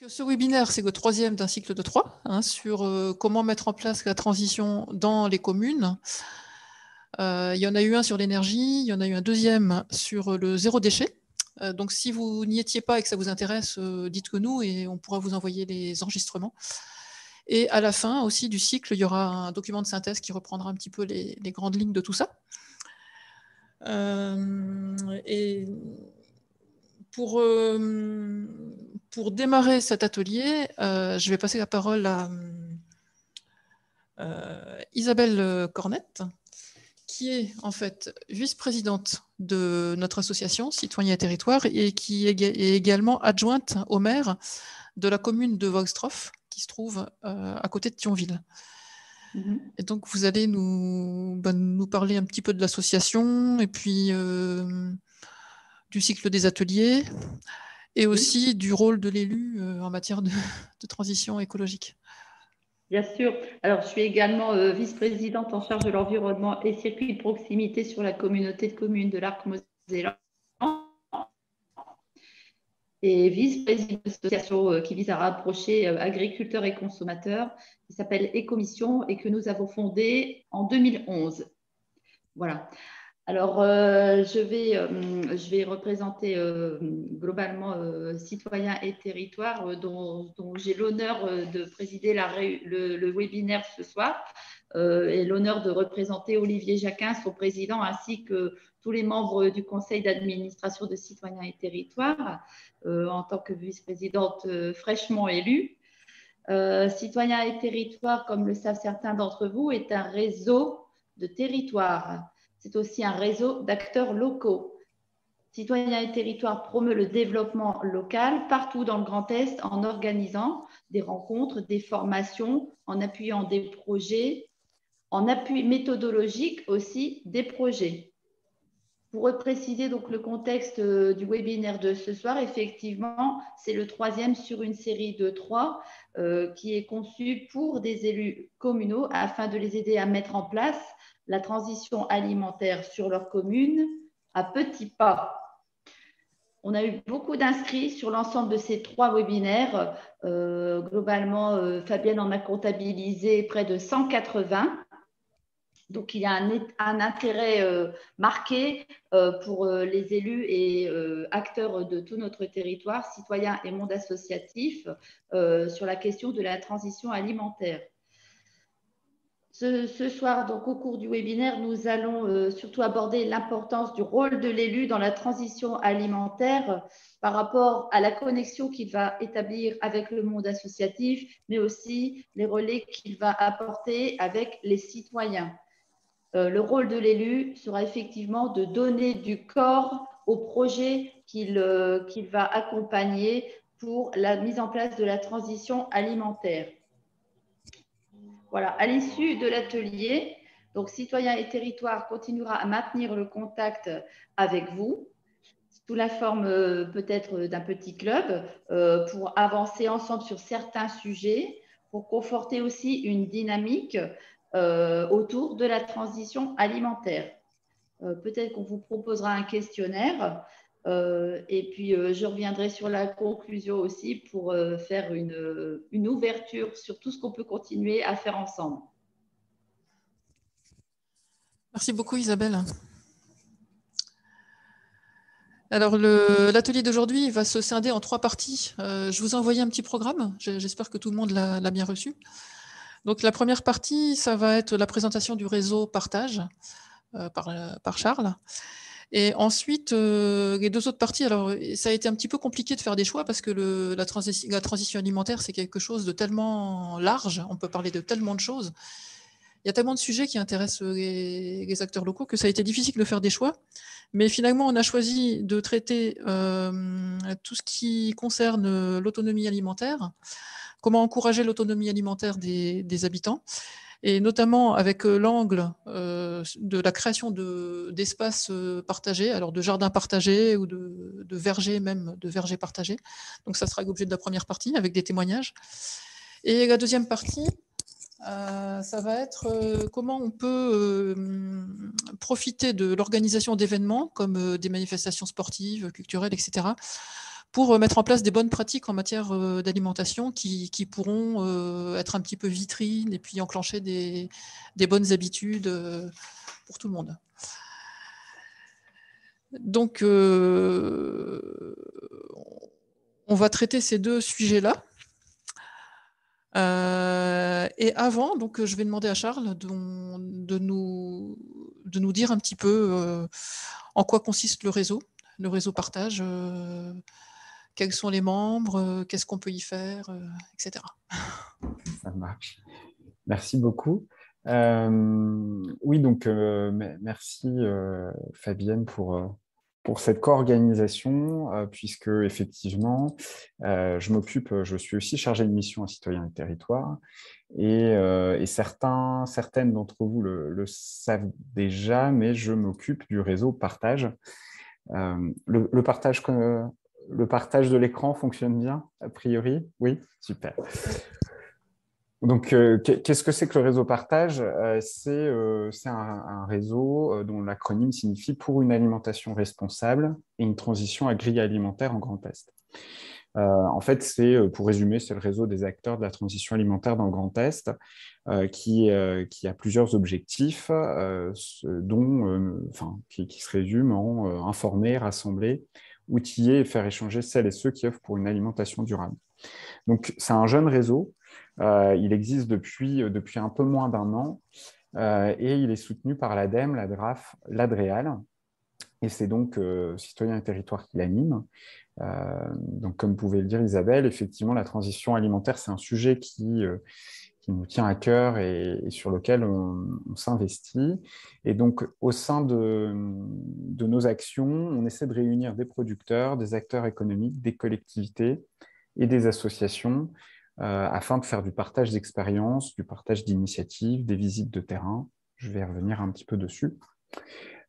Ce webinaire, c'est le troisième d'un cycle de 3 sur comment mettre en place la transition dans les communes. Il y en a eu un sur l'énergie, il y en a eu un deuxième sur le zéro déchet. Donc si vous n'y étiez pas et que ça vous intéresse, dites-le nous et on pourra vous envoyer les enregistrements. Et à la fin aussi du cycle, il y aura un document de synthèse qui reprendra un petit peu les grandes lignes de tout ça. Et pour démarrer cet atelier, je vais passer la parole à Isabelle Cornette, qui est en fait vice-présidente de notre association Citoyens et Territoires et qui est également adjointe au maire de la commune de Vogstroff, qui se trouve à côté de Thionville. Et donc, vous allez nous parler un petit peu de l'association et puis du cycle des ateliers et aussi du rôle de l'élu en matière de transition écologique. Bien sûr. Alors, je suis également vice-présidente en charge de l'environnement et circuits de proximité sur la communauté de communes de l'Arc-Mosellan et vice-présidente de l'association qui vise à rapprocher agriculteurs et consommateurs, qui s'appelle Écomission et que nous avons fondée en 2011. Voilà. Alors, je vais représenter globalement Citoyens et Territoires, dont j'ai l'honneur de présider le webinaire ce soir et l'honneur de représenter Olivier Jacquin, son président, ainsi que tous les membres du conseil d'administration de Citoyens et Territoires, en tant que vice-présidente fraîchement élue. Citoyens et Territoires, comme le savent certains d'entre vous, est un réseau de territoires. C'est aussi un réseau d'acteurs locaux. Citoyens et Territoires promeut le développement local partout dans le Grand Est en organisant des rencontres, des formations, en appuyant des projets, en appui méthodologique aussi des projets. Pour préciser donc le contexte du webinaire de ce soir, effectivement, c'est le troisième sur une série de 3 qui est conçu pour des élus communaux afin de les aider à mettre en place la transition alimentaire sur leur commune à petits pas. On a eu beaucoup d'inscrits sur l'ensemble de ces 3 webinaires. Globalement, Fabienne en a comptabilisé près de 180. Donc, il y a un intérêt marqué pour les élus et acteurs de tout notre territoire, citoyens et monde associatif, sur la question de la transition alimentaire. Ce soir, donc, au cours du webinaire, nous allons surtout aborder l'importance du rôle de l'élu dans la transition alimentaire par rapport à la connexion qu'il va établir avec le monde associatif, mais aussi les relais qu'il va apporter avec les citoyens. Le rôle de l'élu sera effectivement de donner du corps au projet qu'il va accompagner pour la mise en place de la transition alimentaire. Voilà, à l'issue de l'atelier, donc Citoyens et Territoires continuera à maintenir le contact avec vous sous la forme peut-être d'un petit club pour avancer ensemble sur certains sujets, pour conforter aussi une dynamique autour de la transition alimentaire. Peut-être qu'on vous proposera un questionnaire et puis je reviendrai sur la conclusion aussi pour faire une ouverture sur tout ce qu'on peut continuer à faire ensemble. Merci beaucoup Isabelle. Alors l'atelier d'aujourd'hui va se scinder en 3 parties. Je vous ai envoyé un petit programme, j'espère que tout le monde l'a bien reçu. Donc la première partie, ça va être la présentation du réseau Partage par Charles. Et ensuite, les 2 autres parties, alors ça a été un petit peu compliqué de faire des choix parce que la transition alimentaire, c'est quelque chose de tellement large, on peut parler de tellement de choses. Il y a tellement de sujets qui intéressent les acteurs locaux que ça a été difficile de faire des choix. Mais finalement, on a choisi de traiter tout ce qui concerne l'autonomie alimentaire, comment encourager l'autonomie alimentaire des habitants, et notamment avec l'angle de la création d'espaces partagés, alors de jardins partagés ou de vergers, même de vergers partagés. Donc ça sera l'objet de la première partie avec des témoignages. Et la deuxième partie, ça va être comment on peut profiter de l'organisation d'événements comme des manifestations sportives, culturelles, etc., pour mettre en place des bonnes pratiques en matière d'alimentation qui pourront être un petit peu vitrines et puis enclencher des bonnes habitudes pour tout le monde. Donc, on va traiter ces deux sujets-là. Et avant, donc, je vais demander à Charles de nous dire un petit peu en quoi consiste le réseau partage, quels sont les membres, qu'est-ce qu'on peut y faire, etc. Ça marche. Merci beaucoup. Oui, donc merci Fabienne pour cette co-organisation, puisque effectivement, je suis aussi chargé de mission à Citoyens et Territoires, et certaines d'entre vous le savent déjà, mais je m'occupe du réseau Partage. Le partage de l'écran fonctionne bien, a priori? Oui, super. Donc, qu'est-ce que c'est que le réseau Partage? C'est un réseau dont l'acronyme signifie Pour une alimentation responsable et une transition agroalimentaire en Grand Est. En fait, pour résumer, c'est le réseau des acteurs de la transition alimentaire dans le Grand Est qui a plusieurs objectifs qui se résument en informer, rassembler, outiller et faire échanger celles et ceux qui œuvrent pour une alimentation durable. Donc, c'est un jeune réseau. Il existe depuis un peu moins d'un an et il est soutenu par l'ADEME, la DRAF, l'ADREAL. Et c'est donc Citoyens et Territoires qui l'anime. Donc, comme pouvait le dire Isabelle, effectivement, la transition alimentaire, c'est un sujet qui nous tient à cœur et sur lequel on s'investit. Et donc, au sein de nos actions, on essaie de réunir des producteurs, des acteurs économiques, des collectivités et des associations afin de faire du partage d'expériences, du partage d'initiatives, des visites de terrain. Je vais revenir un petit peu dessus.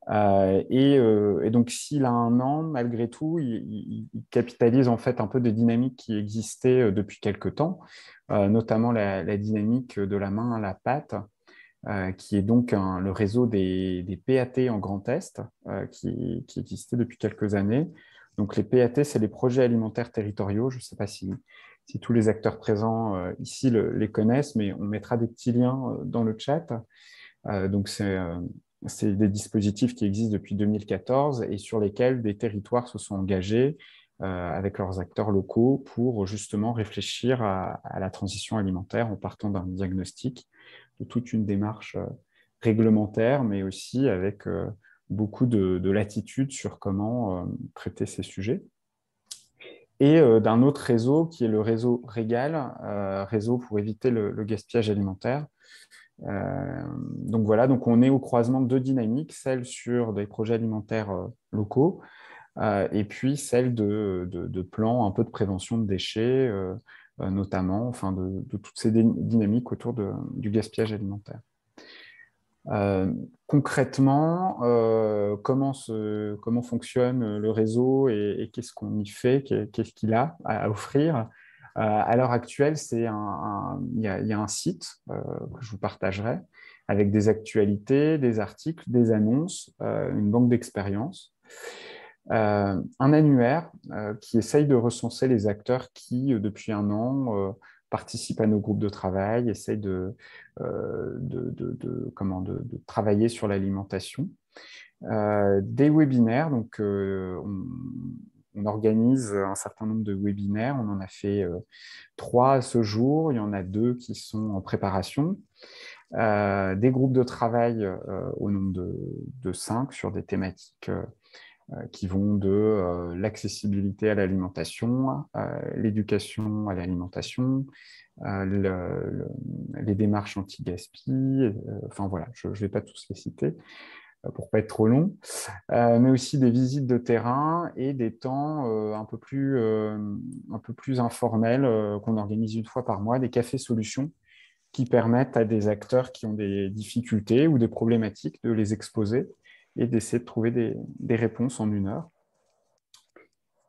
Et donc, s'il a un an, malgré tout, il capitalise en fait un peu des dynamiques qui existaient depuis quelque temps, notamment la dynamique de la main à la pâte, qui est donc le réseau des PAT en Grand Est, qui existait depuis quelques années. Donc, les PAT, c'est les projets alimentaires territoriaux. Je ne sais pas si tous les acteurs présents ici les connaissent, mais on mettra des petits liens dans le chat. Donc, c'est des dispositifs qui existent depuis 2014 et sur lesquels des territoires se sont engagés avec leurs acteurs locaux pour justement réfléchir à la transition alimentaire en partant d'un diagnostic, de toute une démarche réglementaire, mais aussi avec beaucoup de latitude sur comment traiter ces sujets. Et d'un autre réseau qui est le réseau Régal, réseau pour éviter le gaspillage alimentaire. Donc voilà, donc on est au croisement de deux dynamiques, celle sur des projets alimentaires locaux et puis celle de plans un peu de prévention de déchets, notamment, enfin de toutes ces dynamiques autour du gaspillage alimentaire. Concrètement, comment fonctionne le réseau et qu'est-ce qu'on y fait, qu'est-ce qu'il a à offrir? À l'heure actuelle, il y a un site que je vous partagerai avec des actualités, des articles, des annonces, une banque d'expériences, un annuaire qui essaye de recenser les acteurs qui, depuis un an, participent à nos groupes de travail, essayent de travailler sur l'alimentation. Des webinaires, donc on organise un certain nombre de webinaires, on en a fait 3 à ce jour, il y en a 2 qui sont en préparation. Des groupes de travail au nombre de 5 sur des thématiques qui vont de l'accessibilité à l'alimentation, l'éducation à l'alimentation, les démarches anti-gaspi, enfin voilà, je ne vais pas tous les citer pour ne pas être trop long, mais aussi des visites de terrain et des temps un peu plus informels qu'on organise une fois par mois, des cafés solutions qui permettent à des acteurs qui ont des difficultés ou des problématiques de les exposer et d'essayer de trouver des réponses en 1 heure.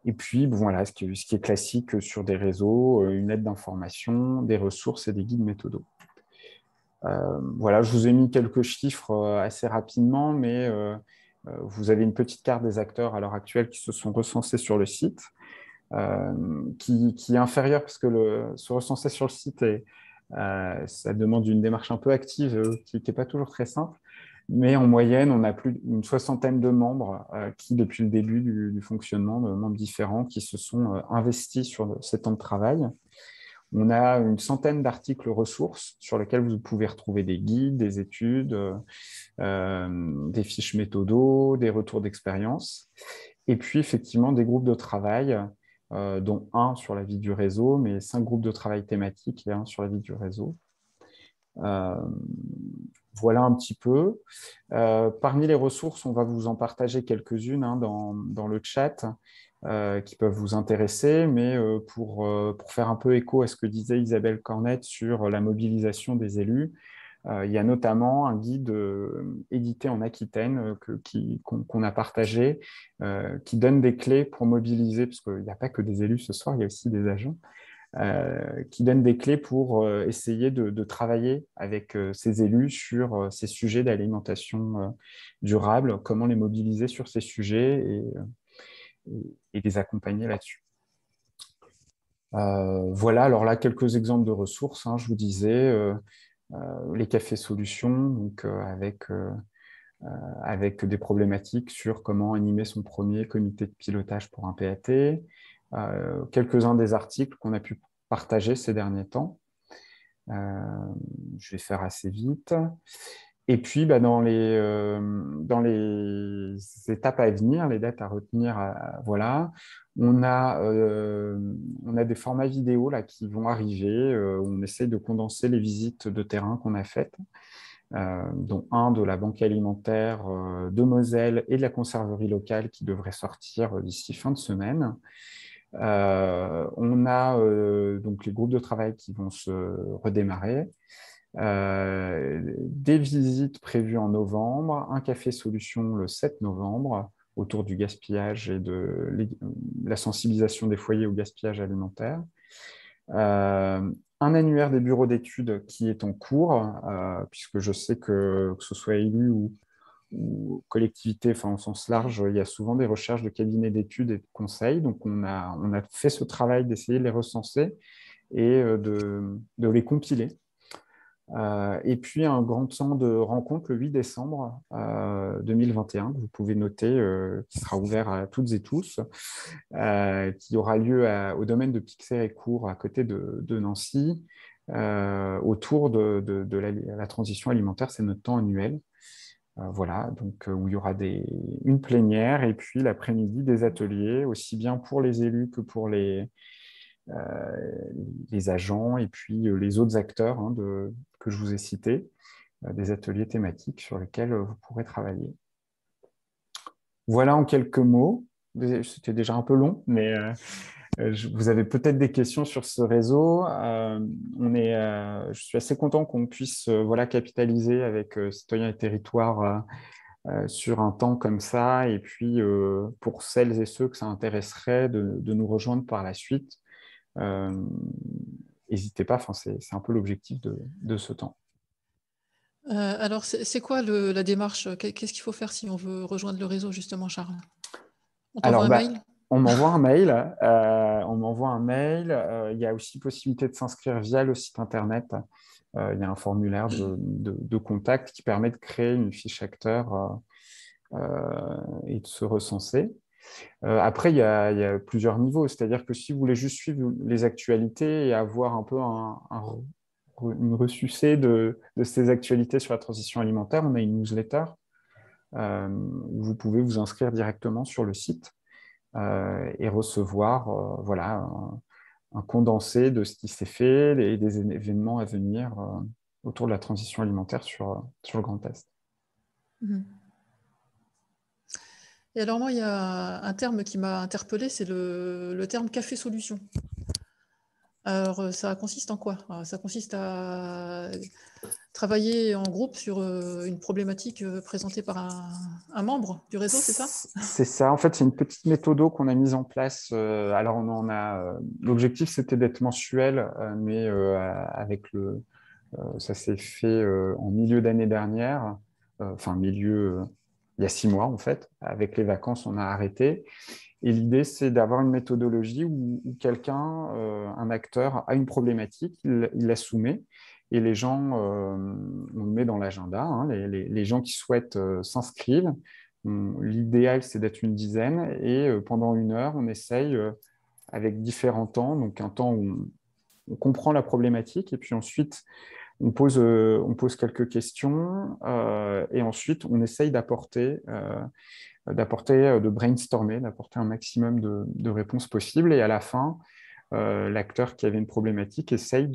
Et puis, voilà, ce qui est classique sur des réseaux, une aide d'information, des ressources et des guides méthodaux. Voilà, je vous ai mis quelques chiffres assez rapidement, mais vous avez une petite carte des acteurs à l'heure actuelle qui se sont recensés sur le site. qui est inférieur parce que se recenser sur le site, ça demande une démarche un peu active qui n'est pas toujours très simple. Mais en moyenne, on a plus d'une soixantaine de membres qui, depuis le début du fonctionnement, de membres différents, qui se sont investis sur ces temps de travail. On a une centaine d'articles ressources sur lesquels vous pouvez retrouver des guides, des études, des fiches méthodos, des retours d'expérience. Et puis, effectivement, des groupes de travail, dont un sur la vie du réseau, mais 5 groupes de travail thématiques et un sur la vie du réseau. Voilà un petit peu. Parmi les ressources, on va vous en partager quelques-unes dans le chat qui peuvent vous intéresser, mais pour faire un peu écho à ce que disait Isabelle Cornette sur la mobilisation des élus, il y a notamment un guide édité en Aquitaine qu'on a partagé, qui donne des clés pour mobiliser, parce qu'il n'y a pas que des élus ce soir, il y a aussi des agents, qui donne des clés pour essayer de travailler avec ces élus sur ces sujets d'alimentation durable, comment les mobiliser sur ces sujets et les accompagner là-dessus. Voilà, alors là, quelques exemples de ressources, je vous disais, les cafés solutions, donc avec des problématiques sur comment animer son premier comité de pilotage pour un PAT, quelques-uns des articles qu'on a pu partager ces derniers temps. Je vais faire assez vite. Et puis, dans les étapes à venir, les dates à retenir, voilà, on a des formats vidéo là, qui vont arriver, où on essaie de condenser les visites de terrain qu'on a faites, dont un de la banque alimentaire de Moselle et de la conserverie locale qui devrait sortir d'ici fin de semaine. On a donc les groupes de travail qui vont se redémarrer, des visites prévues en novembre, un café solution le 7 novembre autour du gaspillage et de la sensibilisation des foyers au gaspillage alimentaire. Un annuaire des bureaux d'études qui est en cours, puisque je sais que ce soit élu ou collectivité, enfin au sens large, il y a souvent des recherches de cabinets d'études et de conseils. Donc, on a fait ce travail d'essayer de les recenser et de les compiler. Et puis, un grand temps de rencontre le 8 décembre 2021, que vous pouvez noter, qui sera ouvert à toutes et tous, qui aura lieu au domaine de Pixérécourt, à côté de Nancy, autour de la transition alimentaire. C'est notre temps annuel. Voilà, donc où il y aura une plénière et puis l'après-midi des ateliers, aussi bien pour les élus que pour les agents et puis les autres acteurs que je vous ai cités, des ateliers thématiques sur lesquels vous pourrez travailler. Voilà en quelques mots. C'était déjà un peu long, mais vous avez peut-être des questions sur ce réseau. Je suis assez content qu'on puisse capitaliser avec Citoyens et Territoires sur un temps comme ça. Et puis, pour celles et ceux que ça intéresserait de nous rejoindre par la suite, n'hésitez pas, c'est un peu l'objectif de ce temps. Alors, c'est quoi la démarche? Qu'est-ce qu'il faut faire si on veut rejoindre le réseau, justement, Charles? On t'envoie un mail? On m'envoie un mail. Il y a aussi possibilité de s'inscrire via le site internet. Il y a un formulaire de contact qui permet de créer une fiche acteur et de se recenser. Après, il y a plusieurs niveaux. C'est-à-dire que si vous voulez juste suivre les actualités et avoir un peu une ressucée de ces actualités sur la transition alimentaire, on a une newsletter où vous pouvez vous inscrire directement sur le site et recevoir un condensé de ce qui s'est fait et des événements à venir autour de la transition alimentaire sur le Grand Est. Mmh. Et alors moi, il y a un terme qui m'a interpellée, c'est le terme café solution. Alors, ça consiste en quoi? Ça consiste à travailler en groupe sur une problématique présentée par un membre du réseau, c'est ça? C'est ça. En fait, c'est une petite méthode qu'on a mise en place. Alors, l'objectif, c'était d'être mensuel, mais avec ça s'est fait en milieu d'année dernière, il y a 6 mois, en fait. Avec les vacances, on a arrêté. Et l'idée, c'est d'avoir une méthodologie où quelqu'un, un acteur, a une problématique, il la soumet, et les gens, on le met dans l'agenda, hein, les gens qui souhaitent s'inscrivent. L'idéal, c'est d'être une dizaine, et pendant 1 heure, on essaye avec différents temps, donc un temps où on comprend la problématique, et puis ensuite, on pose quelques questions, et ensuite, on essaye de brainstormer, d'apporter un maximum de réponses possibles. Et à la fin, l'acteur qui avait une problématique essaye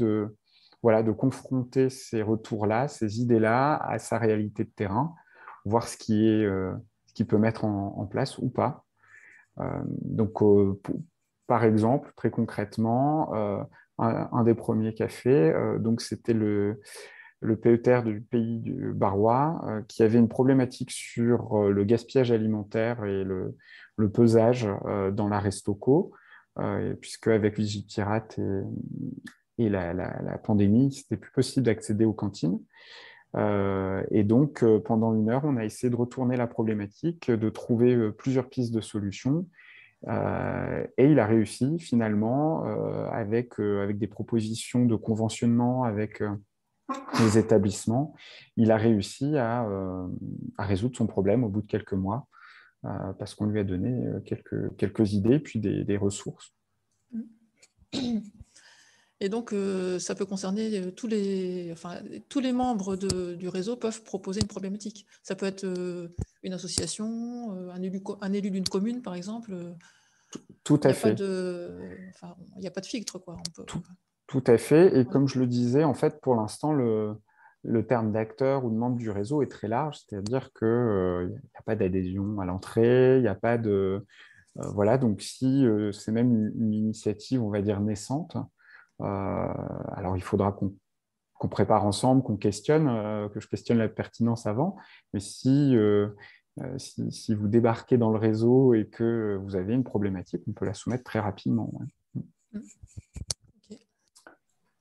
voilà, de confronter ces retours-là, ces idées-là à sa réalité de terrain, voir ce qu'il peut mettre en place ou pas. Donc, par exemple, très concrètement, un des premiers cafés, donc c'était le PETR du pays du Barrois, qui avait une problématique sur le gaspillage alimentaire et le pesage dans la Restoco, puisque avec Vigipirate et la pandémie, c'était plus possible d'accéder aux cantines. Et donc, pendant 1 heure, on a essayé de retourner la problématique, de trouver plusieurs pistes de solutions. Et il a réussi finalement avec des propositions de conventionnement avec les établissements. Il a réussi à résoudre son problème au bout de quelques mois parce qu'on lui a donné quelques idées puis des ressources. Et donc, ça peut concerner tous les membres du réseau peuvent proposer une problématique. Ça peut être une association, un élu d'une commune, par exemple. Tout Il n'y à a pas fait. il n'y a pas de filtre, quoi. Tout à fait. Et Voilà. comme je le disais, en fait, pour l'instant, le terme d'acteur ou de membre du réseau est très large, c'est-à-dire qu'il n'y a pas d'adhésion à l'entrée, il n'y a pas de... voilà, donc si c'est même une initiative, on va dire, naissante, alors il faudra qu'on prépare ensemble, qu'on questionne, que je questionne la pertinence avant, mais si vous débarquez dans le réseau et que vous avez une problématique, on peut la soumettre très rapidement. Ouais. Ok.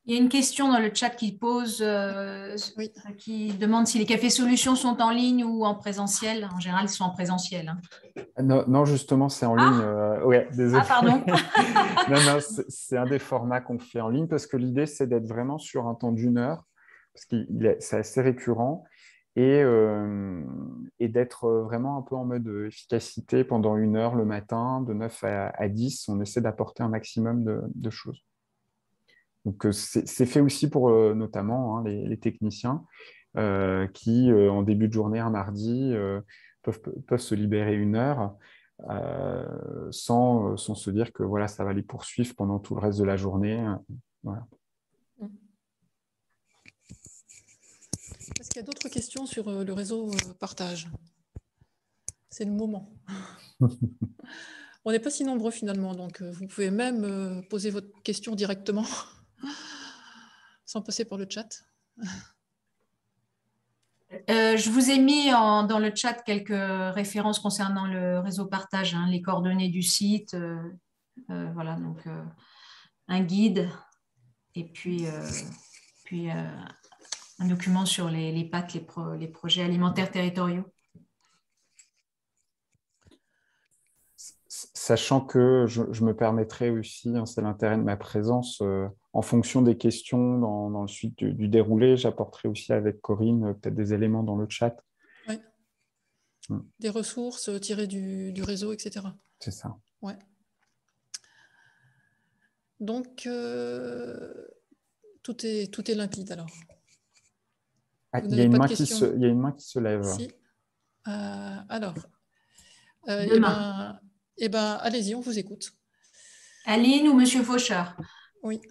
Il y a une question dans le chat qui pose, Oui. qui demande si les cafés solutions sont en ligne ou en présentiel. En général, ils sont en présentiel. Hein. Non, justement, c'est en ligne. Ouais, désolé. Pardon. Non, c'est un des formats qu'on fait en ligne parce que l'idée, c'est d'être vraiment sur un temps d'1 heure, parce que c'est assez récurrent, et d'être vraiment un peu en mode efficacité pendant 1 heure le matin, de 9 à 10. On essaie d'apporter un maximum de choses. Donc, c'est fait aussi pour notamment les techniciens qui, en début de journée, un mardi, peuvent se libérer 1 heure sans se dire que voilà, ça va les poursuivre pendant tout le reste de la journée. Voilà. Est-ce qu'il y a d'autres questions sur le réseau partage? C'est le moment. On n'est pas si nombreux finalement, donc vous pouvez même poser votre question directement sans passer par le chat. Je vous ai mis dans le chat quelques références concernant le réseau partage, hein, les coordonnées du site, voilà, donc un guide et puis un document sur les PAT, les projets alimentaires territoriaux. Sachant que je me permettrai aussi, c'est l'intérêt de ma présence, en fonction des questions dans le suite du déroulé, j'apporterai aussi avec Corinne peut-être des éléments dans le chat. Ouais. Des ressources tirées du réseau, etc. C'est ça. Ouais. Donc, tout est limpide alors. Il y a une main qui se lève. Si. Alors, Demain. Allez-y, on vous écoute. Aline ou Monsieur Fauchard? Oui.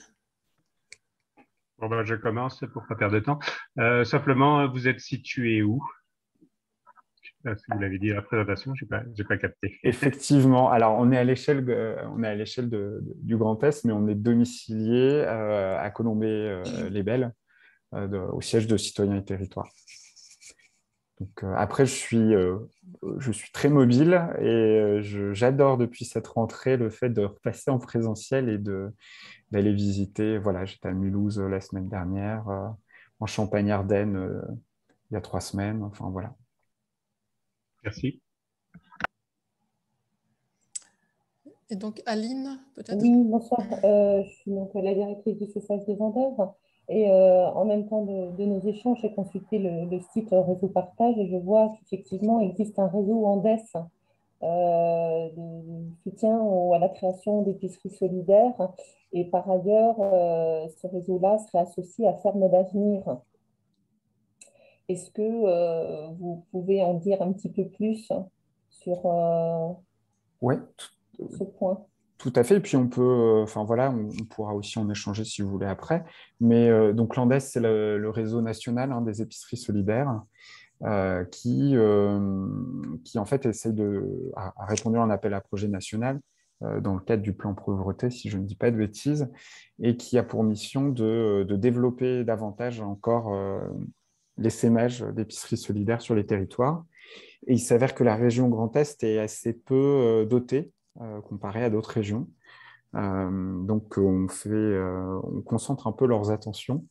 Bon, je commence pour ne pas perdre de temps. Simplement, vous êtes situé où? Je ne sais pas si vous l'avez dit à la présentation, je n'ai pas capté. Effectivement. Alors, on est à l'échelle du Grand Est, mais on est domicilié à Colombey-les-Belles, au siège de Citoyens et Territoires. Donc, après, je suis très mobile et j'adore depuis cette rentrée le fait de repasser en présentiel et d'aller visiter. Voilà, j'étais à Mulhouse la semaine dernière, en Champagne-Ardenne il y a 3 semaines. Enfin, voilà. Merci. Et donc, Aline, peut-être? Oui, bonsoir. Je suis donc la directrice du CCH de Vendeuvre. Et en même temps de nos échanges, j'ai consulté le site Réseau Partage et je vois qu'effectivement, il existe un réseau Andes de soutien à la création d'épiceries solidaires. Et par ailleurs, ce réseau-là serait associé à Ferme d'Avenir. Est-ce que vous pouvez en dire un petit peu plus sur Oui, ce point? tout à fait. Et puis on peut, enfin voilà, on pourra aussi en échanger si vous voulez après. Mais donc l'ANDES, c'est le réseau national des épiceries solidaires qui en fait essaye a répondu à un appel à projet national dans le cadre du plan pauvreté, si je ne dis pas de bêtises, et qui a pour mission de développer davantage encore l'essaimage d'épiceries solidaires sur les territoires. Et il s'avère que la région Grand Est est assez peu dotée comparée à d'autres régions. Donc, on concentre un peu leurs attentions.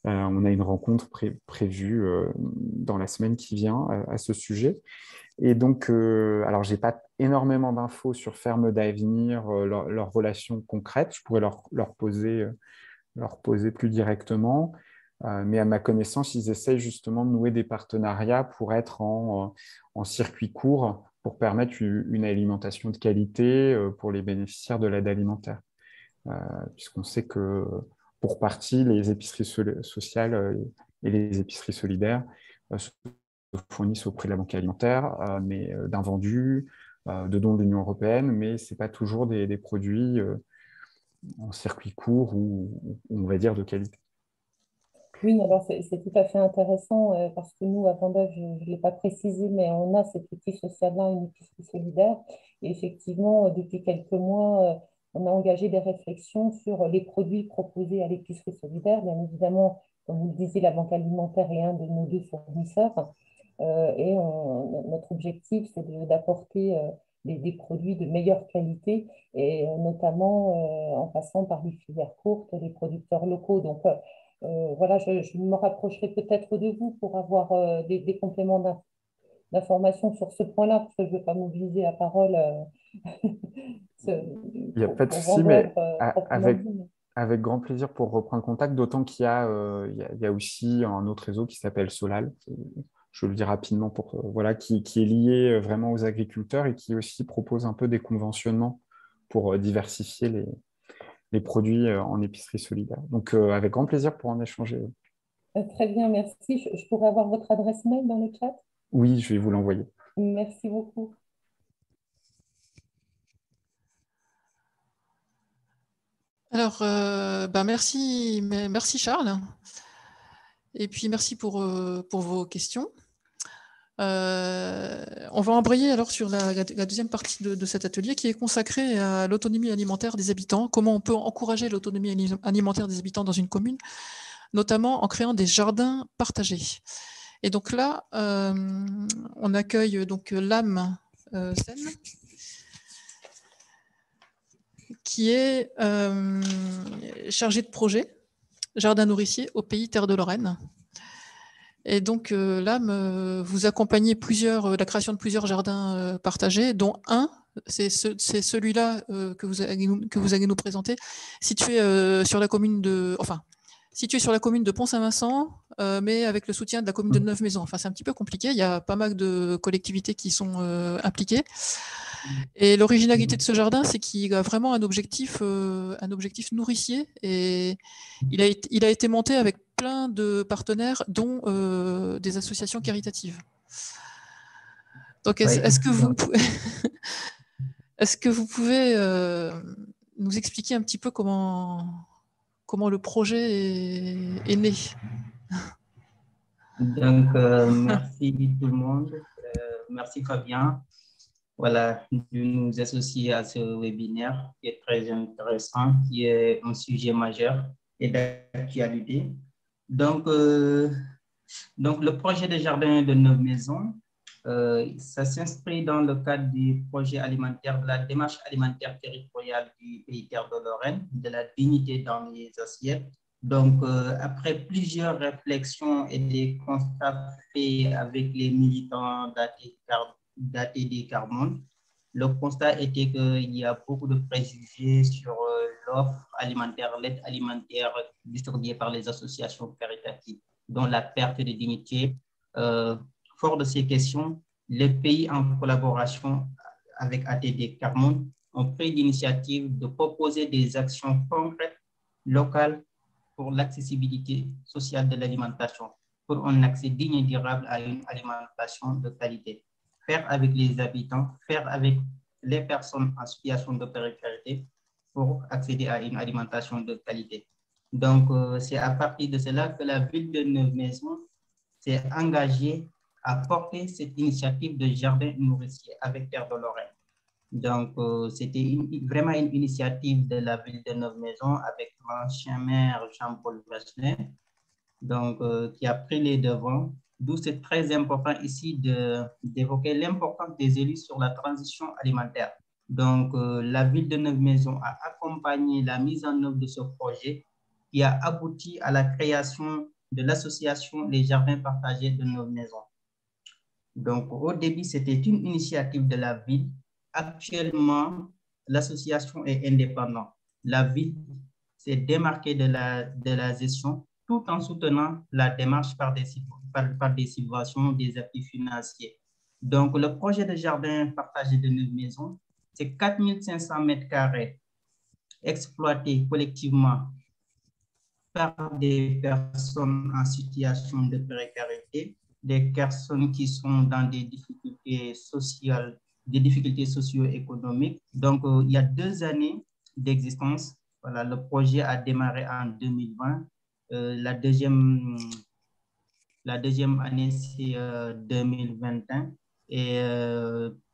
On a une rencontre prévue dans la semaine qui vient à ce sujet. Et donc, alors, je n'ai pas énormément d'infos sur Ferme d'Avenir, leurs relations concrètes. Je pourrais leur poser plus directement. Mais à ma connaissance, ils essayent justement de nouer des partenariats pour être en circuit court, pour permettre une alimentation de qualité pour les bénéficiaires de l'aide alimentaire. Puisqu'on sait que pour partie, les épiceries sociales et les épiceries solidaires se fournissent au prix de la banque alimentaire, mais d'invendus, de dons de l'Union européenne, mais ce n'est pas toujours des produits en circuit court ou on va dire de qualité. Oui, alors c'est tout à fait intéressant parce que nous, à Vendôme, je ne l'ai pas précisé, mais on a cet outil social-là, une épicerie solidaire. Et effectivement, depuis quelques mois, on a engagé des réflexions sur les produits proposés à l'épicerie solidaire. Bien évidemment, comme vous le disiez, la banque alimentaire est un de nos deux fournisseurs. Notre objectif, c'est d'apporter des produits de meilleure qualité et notamment en passant par les filières courtes, les producteurs locaux. Donc, voilà, je me rapprocherai peut-être de vous pour avoir des compléments d'informations sur ce point-là, parce que je ne veux pas mobiliser la parole Il n'y a pas de pour souci, Vendôme mais proprement dit. avec grand plaisir pour reprendre contact, d'autant qu'il y a aussi un autre réseau qui s'appelle Solal, je le dis rapidement, voilà, qui est lié vraiment aux agriculteurs et qui aussi propose un peu des conventionnements pour diversifier les produits en épicerie solidaire. Donc, avec grand plaisir pour en échanger. Très bien, merci. Je pourrais avoir votre adresse mail dans le chat? Oui, je vais vous l'envoyer. Merci beaucoup. Alors, merci Charles. Et puis merci pour vos questions. On va embrayer alors sur la deuxième partie de cet atelier qui est consacrée à l'autonomie alimentaire des habitants, comment on peut encourager l'autonomie alimentaire des habitants dans une commune, notamment en créant des jardins partagés. Et donc là, on accueille donc Lame Seine, qui est chargée de projet jardin nourricier au pays Terre de Lorraine. Et donc là, vous accompagnez la création de plusieurs jardins partagés, dont un, c'est celui-là que vous allez nous présenter, situé sur la commune de Pont-Saint-Vincent, mais avec le soutien de la commune de Neuve-Maisons. Enfin, c'est un petit peu compliqué, il y a pas mal de collectivités qui sont impliquées. Et l'originalité de ce jardin, c'est qu'il a vraiment un objectif nourricier, et il a été monté avec plein de partenaires, dont des associations caritatives. Donc, est-ce que vous pouvez nous expliquer un petit peu comment le projet est né? Donc, merci tout le monde. Merci Fabien. Voilà, de nous associer à ce webinaire qui est très intéressant, qui est un sujet majeur et d'actualité. Donc, le projet de jardin de Neuve-Maisons, ça s'inscrit dans le cadre du projet alimentaire, de la démarche alimentaire territoriale du pays Terre de Lorraine, de la dignité dans les assiettes, Donc, après plusieurs réflexions et des constats faits avec les militants d'ATD Carmonde, le constat était qu'il y a beaucoup de préjugés sur l'offre alimentaire, l'aide alimentaire distribuée par les associations caritatives, dont la perte de dignité. Fort de ces questions, les pays en collaboration avec ATD Carmonde ont pris l'initiative de proposer des actions concrètes locales pour l'accessibilité sociale de l'alimentation, pour un accès digne et durable à une alimentation de qualité. Faire avec les habitants, faire avec les personnes en situation de précarité pour accéder à une alimentation de qualité. Donc, c'est à partir de cela que la ville de Neuve-Maisons s'est engagée à porter cette initiative de jardin nourricier avec Terre de Lorraine. Donc, c'était vraiment une initiative de la ville de Neuve-Maisons avec l'ancien maire Jean-Paul Vachelet, donc, qui a pris les devants. D'où c'est très important ici d'évoquer l'importance des élus sur la transition alimentaire. Donc, la ville de Neuve-Maisons a accompagné la mise en œuvre de ce projet qui a abouti à la création de l'association Les Jardins Partagés de Neuve-Maisons. Donc, au début, c'était une initiative de la ville. Actuellement, l'association est indépendante. La ville s'est démarquée de la gestion tout en soutenant la démarche par des subventions, des appuis financiers. Donc, le projet de jardin partagé de Neuve-Maisons, c'est 4500 mètres carrés exploités collectivement par des personnes en situation de précarité, des personnes qui sont dans des difficultés sociales, des difficultés socio-économiques. Donc, il y a 2 années d'existence. Voilà, le projet a démarré en 2020. La deuxième année, c'est 2021. Et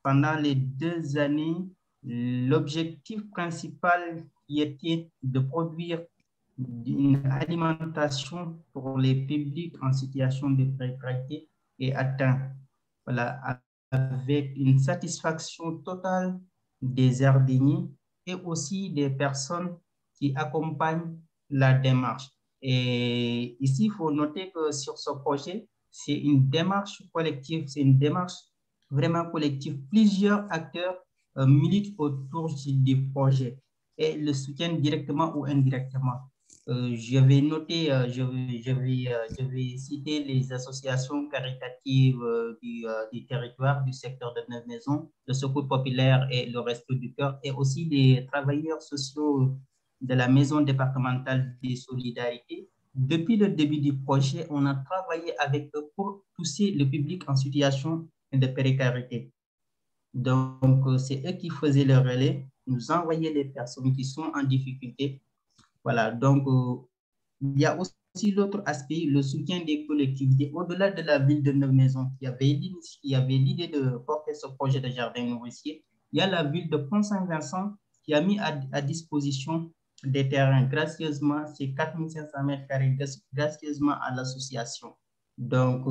pendant les 2 années, l'objectif principal qui était de produire une alimentation pour les publics en situation de précarité est atteint. Voilà, avec une satisfaction totale des jardiniers et aussi des personnes qui accompagnent la démarche. Et ici, il faut noter que sur ce projet, c'est une démarche collective, c'est une démarche vraiment collective. Plusieurs acteurs militent autour du projet et le soutiennent directement ou indirectement. Je vais citer les associations caritatives du territoire, du secteur de Neuve-Maisons, le Secours populaire et le Resto du Cœur, et aussi les travailleurs sociaux de la Maison départementale des solidarités. Depuis le début du projet, on a travaillé avec eux pour pousser le public en situation de précarité. Donc, c'est eux qui faisaient le relais, nous envoyaient les personnes qui sont en difficulté. Voilà, donc il y a aussi l'autre aspect, le soutien des collectivités. Au-delà de la ville de Neuve-Maisons, qui avait l'idée de porter ce projet de jardin nourricier, il y a la ville de Pont-Saint-Vincent qui a mis à disposition des terrains gracieusement, c'est 4500 mètres carrés gracieusement à l'association. Donc,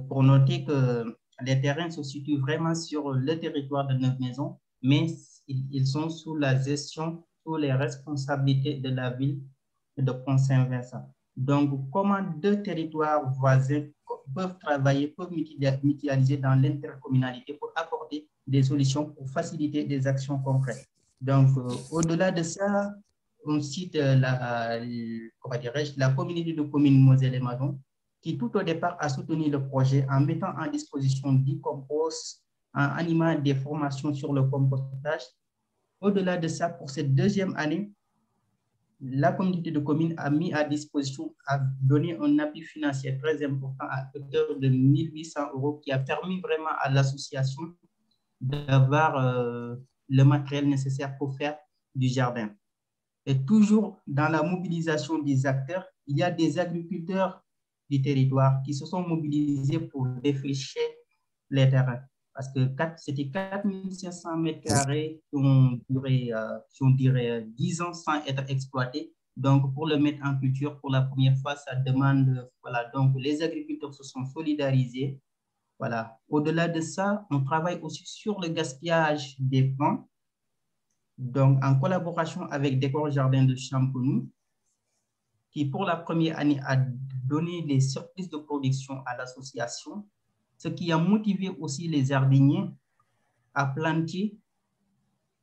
pour noter que les terrains se situent vraiment sur le territoire de Neuve-Maisons, mais ils sont sous la gestion, sous les responsabilités de la ville de Pont-Saint-Vincent. Donc, comment 2 territoires voisins peuvent travailler, peuvent mutualiser dans l'intercommunalité pour apporter des solutions pour faciliter des actions concrètes. Donc, au-delà de ça, on cite la communauté de communes Moselle et Madon, qui tout au départ a soutenu le projet en mettant en disposition du compost, en animant des formations sur le compostage. Au-delà de ça, pour cette 2e année, la communauté de communes a mis à disposition, a donné un appui financier très important à hauteur de 1 800 € qui a permis vraiment à l'association d'avoir le matériel nécessaire pour faire du jardin. Et toujours dans la mobilisation des acteurs, il y a des agriculteurs du territoire qui se sont mobilisés pour défricher les terrains. Parce que c'était 4500 mètres carrés qui ont duré 10 ans sans être exploités. Donc, pour le mettre en culture, pour la première fois, ça demande, voilà, donc les agriculteurs se sont solidarisés. Voilà. Au-delà de ça, on travaille aussi sur le gaspillage des plants. Donc, en collaboration avec Décor Jardin de Champenoux, qui, pour la première année, a donné des surplus de production à l'association, ce qui a motivé aussi les jardiniers à planter.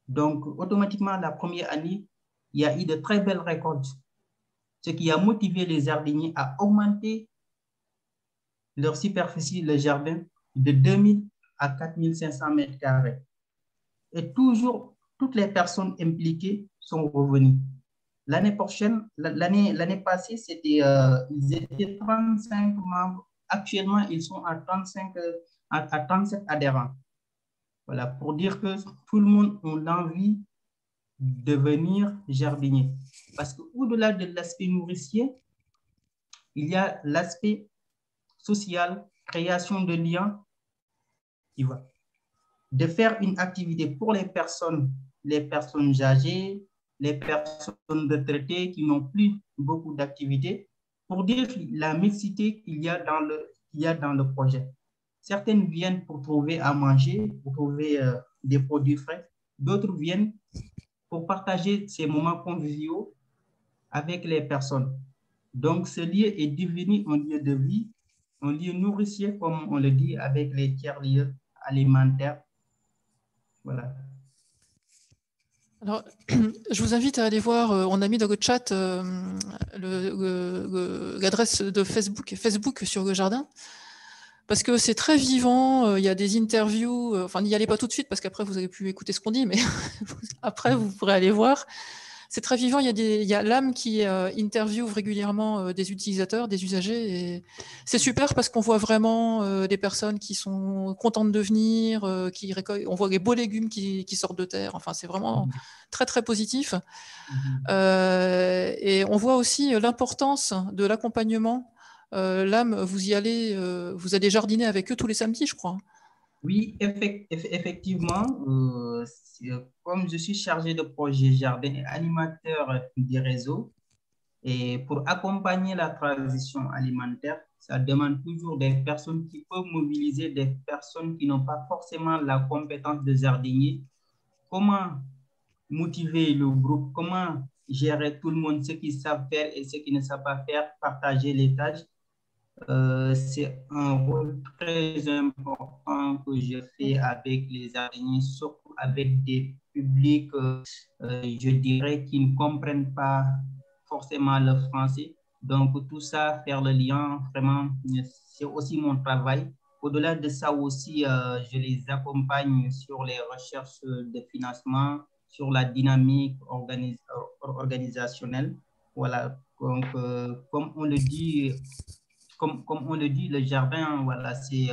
Donc, automatiquement, la première année, il y a eu de très belles récoltes, ce qui a motivé les jardiniers à augmenter leur superficie, le jardin, de 2000 à 4500 mètres carrés. Et toujours, toutes les personnes impliquées sont revenues. L'année prochaine, l'année passée, ils étaient 35 membres. Actuellement, ils sont à 37 adhérents. Voilà, pour dire que tout le monde a l'envie de devenir jardinier. Parce qu'au-delà de l'aspect nourricier, il y a l'aspect social, création de liens, tu vois, de faire une activité pour les personnes âgées, les personnes retraitées qui n'ont plus beaucoup d'activités, pour dire la mixité qu'il y a dans le projet. Certaines viennent pour trouver à manger, pour trouver des produits frais. D'autres viennent pour partager ces moments conviviaux avec les personnes. Donc, ce lieu est devenu un lieu de vie, un lieu nourricier, comme on le dit, avec les tiers-lieux alimentaires. Voilà. Alors, je vous invite à aller voir, on a mis dans le chat l'adresse de Facebook sur le jardin, parce que c'est très vivant, il y a des interviews, enfin n'y allez pas tout de suite, parce qu'après vous avez pu écouter ce qu'on dit, mais après vous pourrez aller voir. C'est très vivant, il y a l'âme qui interviewe régulièrement des utilisateurs, des usagers, et c'est super parce qu'on voit vraiment des personnes qui sont contentes de venir, on voit les beaux légumes qui sortent de terre, enfin c'est vraiment très très positif. Et on voit aussi l'importance de l'accompagnement. L'âme, vous allez jardiner avec eux tous les samedis, je crois. Oui, effectivement, comme je suis chargé de projet jardin et animateur des réseaux, et pour accompagner la transition alimentaire, ça demande toujours des personnes qui peuvent mobiliser des personnes qui n'ont pas forcément la compétence de jardinier. Comment motiver le groupe, comment gérer tout le monde, ceux qui savent faire et ceux qui ne savent pas faire, partager les tâches. C'est un rôle très important que je fais avec les jardiniers, surtout avec des publics, je dirais, qui ne comprennent pas forcément le français. Donc, tout ça, faire le lien, vraiment, c'est aussi mon travail. Au-delà de ça aussi, je les accompagne sur les recherches de financement, sur la dynamique organisationnelle. Voilà, donc, comme on le dit, le jardin, voilà, c'est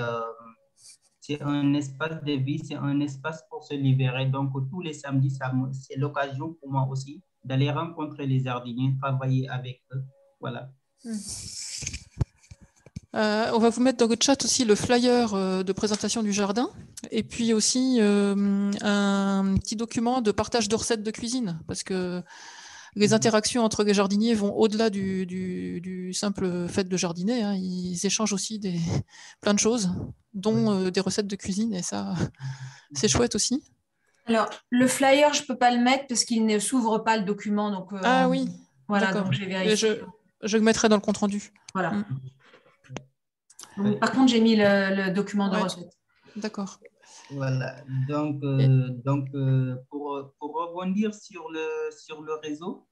un espace de vie, c'est un espace pour se libérer. Donc, tous les samedis, c'est l'occasion pour moi aussi d'aller rencontrer les jardiniers, travailler avec eux. Voilà. On va vous mettre dans le chat aussi le flyer de présentation du jardin et puis aussi un petit document de partage de recettes de cuisine parce que les interactions entre les jardiniers vont au-delà du simple fait de jardiner. Hein. Ils échangent aussi plein de choses, dont des recettes de cuisine et ça, c'est chouette aussi. Alors, le flyer, je ne peux pas le mettre parce qu'il ne s'ouvre pas le document. Donc, ah oui, voilà, donc j'ai vérifié. Je le mettrai dans le compte-rendu. Voilà. Donc, par contre, j'ai mis le document de recette. D'accord. Voilà. Donc, pour rebondir sur le réseau,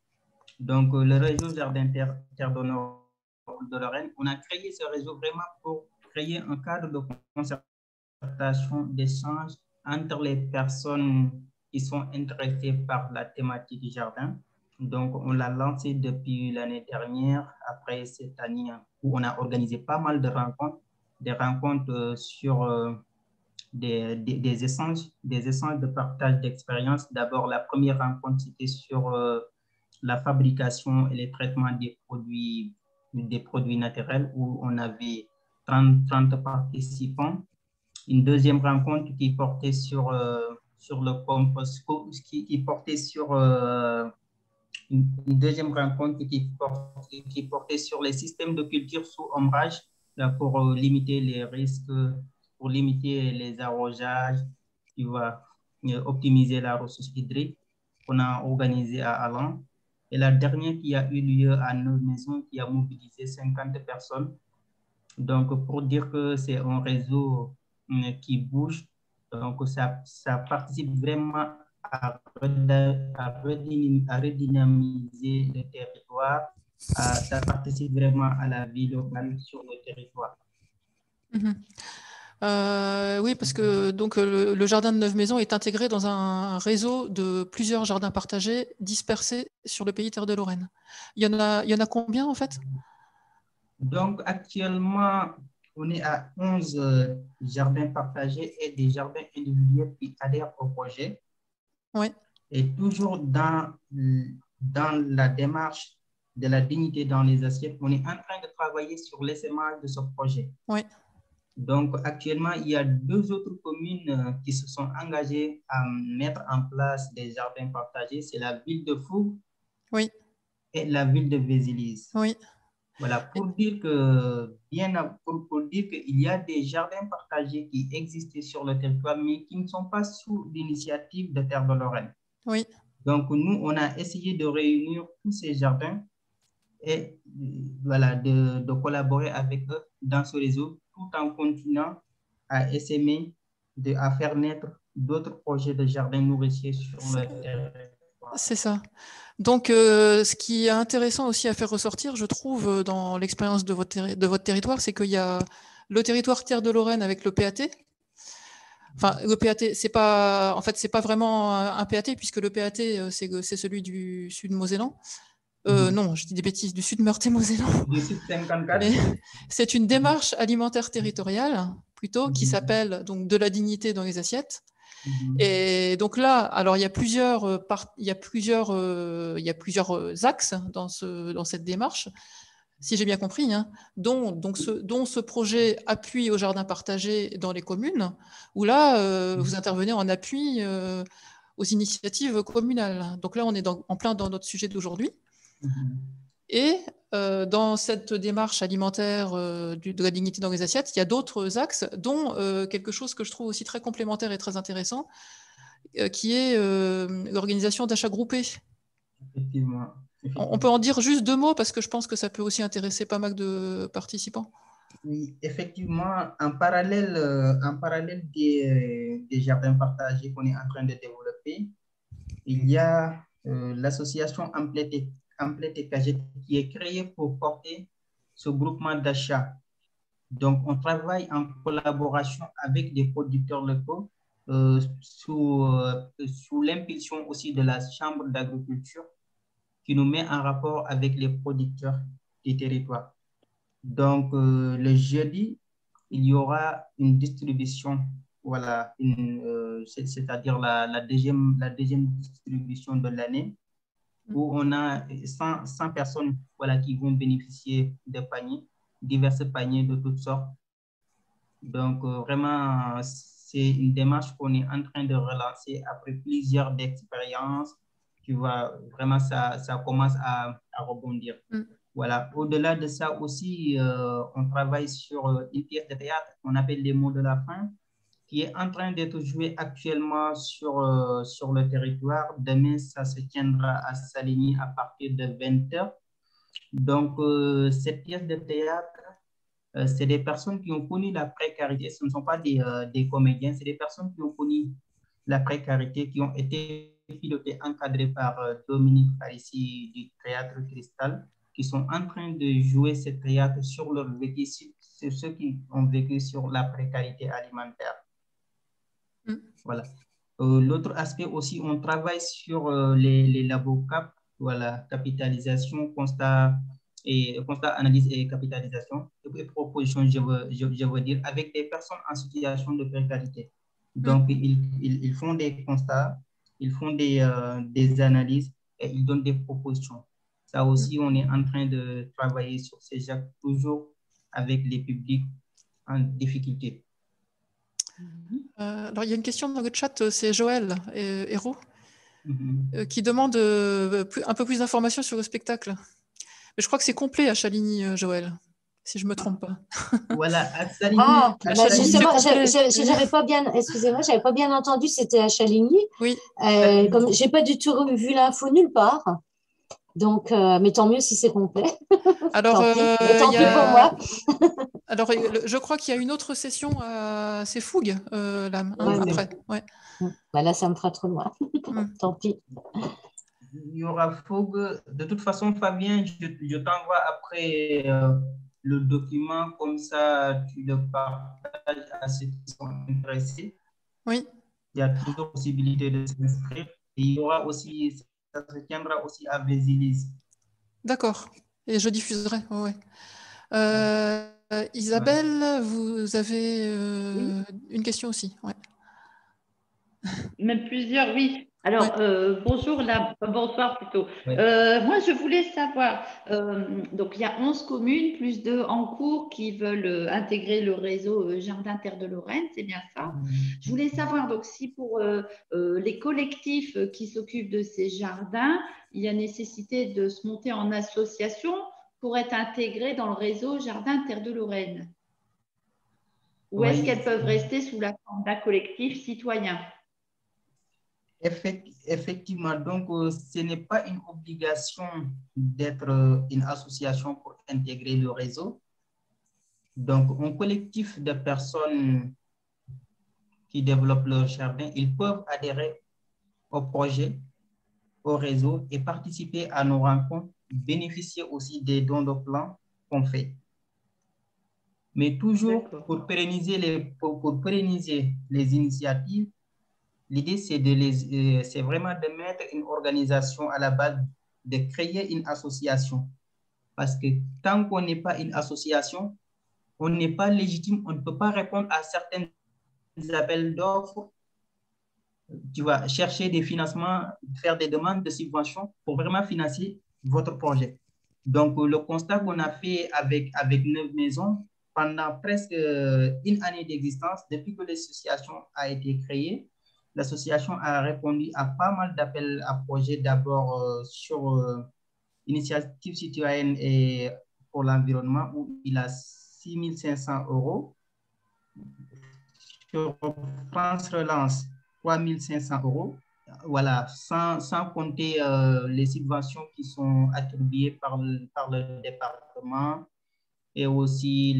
donc le réseau Jardin Terre de Lorraine, on a créé ce réseau vraiment pour créer un cadre de concertation, d'échange entre les personnes qui sont intéressées par la thématique du jardin. Donc, on l'a lancé depuis l'année dernière. Après cette année où on a organisé pas mal de rencontres, des rencontres sur des échanges de partage d'expérience. D'abord, la première rencontre, c'était sur la fabrication et le traitement des produits naturels où on avait 30 participants. Une deuxième rencontre qui portait sur le compost, qui portait sur une deuxième rencontre qui portait sur les systèmes de culture sous ombrage pour limiter les risques, pour limiter les arrosages, qui va optimiser la ressource hydrique qu'on a organisé à Allan. Et la dernière qui a eu lieu à nos maisons, qui a mobilisé 50 personnes. Donc, pour dire que c'est un réseau qui bouge, donc ça participe vraiment à redynamiser le territoire. Ça participe vraiment à la vie locale sur le territoire. Oui, parce que donc, le jardin de 9 maisons est intégré dans un réseau de plusieurs jardins partagés dispersés sur le pays Terre de Lorraine. Il y en a combien en fait? Donc, actuellement, on est à 11 jardins partagés et des jardins individuels qui adhèrent au projet. Oui. Et toujours dans la démarche de la dignité dans les assiettes, on est en train de travailler sur l'essaimage de ce projet. Oui. Donc, actuellement, il y a 2 autres communes qui se sont engagées à mettre en place des jardins partagés. C'est la ville de Fougue, oui, et la ville de Vésilis. Oui. Voilà, pour dire qu'il y a des jardins partagés qui existent sur le territoire, mais qui ne sont pas sous l'initiative de Terre de Lorraine. Oui. Donc, nous, on a essayé de réunir tous ces jardins et voilà, de collaborer avec eux dans ce réseau, tout en continuant à essaimer, à faire naître d'autres projets de jardins nourriciers sur le territoire. C'est ça. Donc, ce qui est intéressant aussi à faire ressortir, je trouve, dans l'expérience de votre territoire, c'est qu'il y a le territoire Terre de Lorraine avec le PAT. Enfin, le PAT, c'est pas vraiment un PAT, puisque le PAT, c'est celui du Sud-Mosellan. Non, je dis des bêtises, du Sud-Meurthe-et-Mosellan. Du Sud 54. C'est une démarche alimentaire territoriale, plutôt, qui s'appelle donc de la dignité dans les assiettes. Et donc là, alors il y a plusieurs axes dans cette démarche, si j'ai bien compris, hein, dont ce projet appuie au jardin partagé dans les communes, où là, vous intervenez en appui aux initiatives communales. Donc là, on est en plein dans notre sujet d'aujourd'hui. Et dans cette démarche alimentaire de la dignité dans les assiettes, il y a d'autres axes, dont quelque chose que je trouve aussi très complémentaire et très intéressant, qui est l'organisation d'achats groupés. Effectivement. On peut en dire juste 2 mots, parce que je pense que ça peut aussi intéresser pas mal de participants. Oui, effectivement, en parallèle des jardins partagés qu'on est en train de développer, il y a l'association Amplette et Cagette qui est créée pour porter ce groupement d'achat. Donc, on travaille en collaboration avec des producteurs locaux sous l'impulsion aussi de la Chambre d'agriculture qui nous met en rapport avec les producteurs des territoires. Donc, le jeudi, il y aura une distribution, voilà, c'est-à-dire la deuxième distribution de l'année, où on a 100 personnes, voilà, qui vont bénéficier de paniers, divers paniers de toutes sortes. Donc, vraiment, c'est une démarche qu'on est en train de relancer après plusieurs d'expériences. Tu vois, vraiment, ça commence à rebondir. Voilà. Au-delà de ça aussi, on travaille sur une pièce de théâtre qu'on appelle Les mots de la fin, qui est en train d'être jouée actuellement sur le territoire. Demain, ça se tiendra à Saligny à partir de 20h. Donc, cette pièce de théâtre, c'est des personnes qui ont connu la précarité. Ce ne sont pas des comédiens, c'est des personnes qui ont connu la précarité, qui ont été pilotées, encadrées par Dominique Parissi du Théâtre Cristal, qui sont en train de jouer ce théâtre sur leur vécu, sur ceux qui ont vécu sur la précarité alimentaire. Voilà. L'autre aspect aussi, on travaille sur les labos CAP, voilà, capitalisation, constat, analyse et capitalisation, et proposition, je veux dire, avec des personnes en situation de précarité. Donc, ils font des constats, ils font des analyses et ils donnent des propositions. Ça aussi, on est en train de travailler sur ces actes, toujours avec les publics en difficulté. Alors, il y a une question dans le chat, c'est Joël Hérault, qui demande un peu plus d'informations sur le spectacle. Mais je crois que c'est complet à Chaligny, Joël, si je ne me trompe pas. Voilà, à Chaligny. Justement, j'avais pas bien, excusez-moi, j'avais pas bien entendu, c'était à Chaligny. Oui. Comme j'ai pas du tout vu l'info nulle part. Donc, mais tant mieux si c'est complet. Alors, tant pis pour moi. Alors, je crois qu'il y a une autre session à ces fougues, l'âme, après. Ouais. Bah là, ça me fera trop loin. Tant pis. Il y aura Fougue. De toute façon, Fabien, je t'envoie après le document, comme ça tu le partages à ceux qui sont intéressés. Oui. Il y a toujours possibilité de s'inscrire. Et il y aura aussi, ça se tiendra aussi à Vésilis. D'accord. Et je diffuserai. Ouais. Isabelle, vous avez une question aussi. Ouais. Même plusieurs, oui. Alors, bonjour, bonsoir plutôt. Oui. Moi, je voulais savoir, donc il y a 11 communes, plus 2 en cours qui veulent intégrer le réseau Jardin Terre de Lorraine, c'est bien ça. Je voulais savoir, donc, si pour les collectifs qui s'occupent de ces jardins, il y a nécessité de se monter en association pour être intégrés dans le réseau Jardin Terre de Lorraine. Ou est-ce qu'elles peuvent rester sous la forme d'un collectif citoyen? Effectivement, donc ce n'est pas une obligation d'être une association pour intégrer le réseau. Donc, un collectif de personnes qui développent leur jardin, ils peuvent adhérer au projet, au réseau et participer à nos rencontres, bénéficier aussi des dons de plants qu'on fait. Mais toujours pour pérenniser les initiatives, l'idée, c'est vraiment de mettre une organisation à la base, de créer une association. Parce que tant qu'on n'est pas une association, on n'est pas légitime, on ne peut pas répondre à certains appels d'offres. Tu vas chercher des financements, faire des demandes de subventions pour vraiment financer votre projet. Donc, le constat qu'on a fait avec 9 maisons, pendant presque une année d'existence, depuis que l'association a été créée, l'association a répondu à pas mal d'appels à projets, d'abord sur initiative citoyenne et pour l'environnement, où il a 6 500 €. Sur France Relance, 3 500 €. Voilà, sans compter les subventions qui sont attribuées par le département et aussi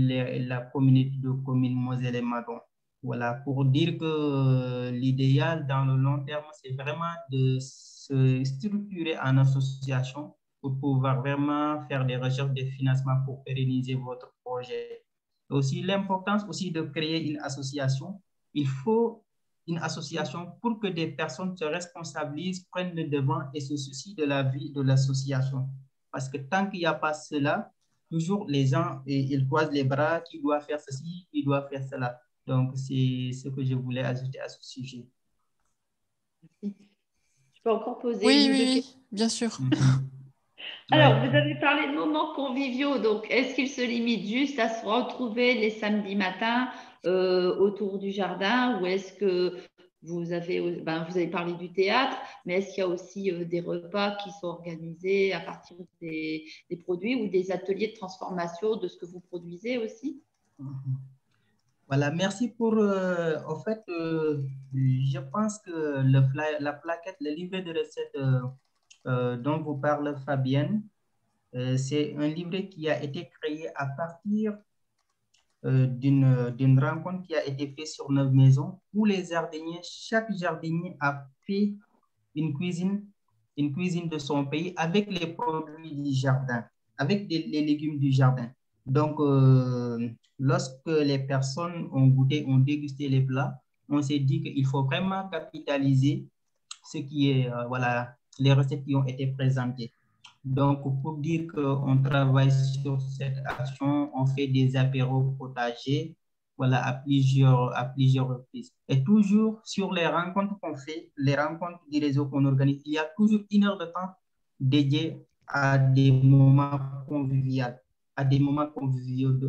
la communauté de communes Moselle et Madon. Voilà, pour dire que l'idéal dans le long terme, c'est vraiment de se structurer en association pour pouvoir vraiment faire des recherches de financement pour pérenniser votre projet. Aussi, l'importance aussi de créer une association. Il faut une association pour que des personnes se responsabilisent, prennent le devant et se soucient de la vie de l'association. Parce que tant qu'il n'y a pas cela, toujours les gens, ils croisent les bras, qui doit faire ceci, qui doit faire cela. Donc, c'est ce que je voulais ajouter à ce sujet. Merci. Je peux encore poser une ou deux questions? questions? Bien sûr. Alors, vous avez parlé de moments conviviaux. Donc, est-ce qu'ils se limitent juste à se retrouver les samedis matins autour du jardin, ou est-ce que vous avez parlé du théâtre, mais est-ce qu'il y a aussi des repas qui sont organisés à partir des produits, ou des ateliers de transformation de ce que vous produisez aussi? Voilà, merci pour… en fait, je pense que la plaquette, le livret de recettes dont vous parle Fabienne, c'est un livret qui a été créé à partir d'une rencontre qui a été faite sur 9 maisons où les jardiniers, chaque jardinier a fait une cuisine de son pays avec les produits du jardin, avec les légumes du jardin. Donc, lorsque les personnes ont goûté, ont dégusté les plats, on s'est dit qu'il faut vraiment capitaliser ce qui est, voilà, les recettes qui ont été présentées. Donc, pour dire qu'on travaille sur cette action, on fait des apéros potagers, voilà, à plusieurs reprises. Et toujours sur les rencontres qu'on fait, les rencontres du réseau qu'on organise, il y a toujours 1 heure de temps dédié à des moments conviviaux,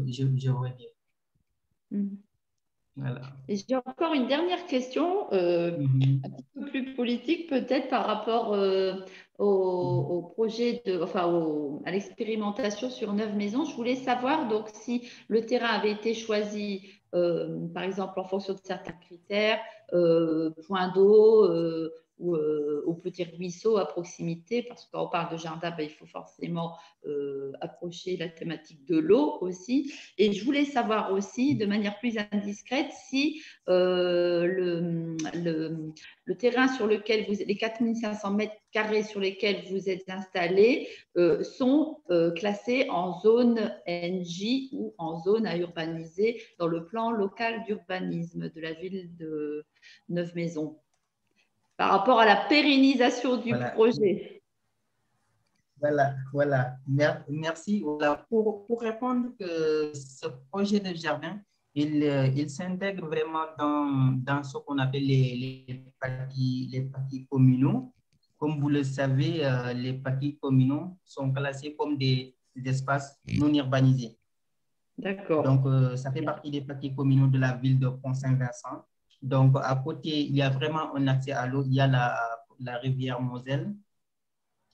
je veux dire. Voilà. Et j'ai encore une dernière question, un petit peu plus politique peut-être, par rapport au projet, à l'expérimentation sur 9 maisons. Je voulais savoir donc si le terrain avait été choisi, par exemple, en fonction de certains critères, points d'eau ou aux petits ruisseaux à proximité, parce que quand on parle de jardin, il faut forcément approcher la thématique de l'eau aussi. Et je voulais savoir aussi, de manière plus indiscrète, si le terrain sur lequel les 4500 mètres carrés sur lesquels vous êtes installés sont classés en zone NJ ou en zone à urbaniser dans le plan local d'urbanisme de la ville de Neuve-Maisons, par rapport à la pérennisation du projet. Voilà. Merci. Voilà. Pour répondre que ce projet de jardin, il s'intègre vraiment dans ce qu'on appelle les parties communaux. Comme vous le savez, les parties communaux sont classés comme des espaces non urbanisés. D'accord. Donc, ça fait partie des parties communaux de la ville de Pont-Saint-Vincent. Donc, à côté, il y a vraiment un accès à l'eau. Il y a la rivière Moselle,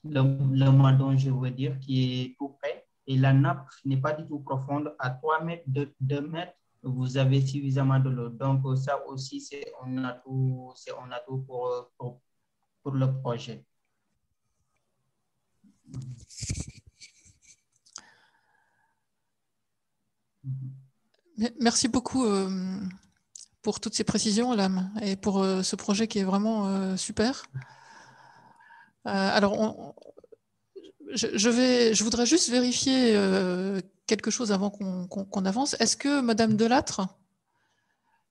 le Madon, je veux dire, qui est tout près. Et la nappe n'est pas du tout profonde. À 3 mètres, 2 mètres, vous avez suffisamment de l'eau. Donc, ça aussi, c'est un atout pour le projet. Merci beaucoup pour toutes ces précisions, Lame, et pour ce projet qui est vraiment super. Alors, je voudrais juste vérifier quelque chose avant qu'on avance. Est-ce que Madame Delattre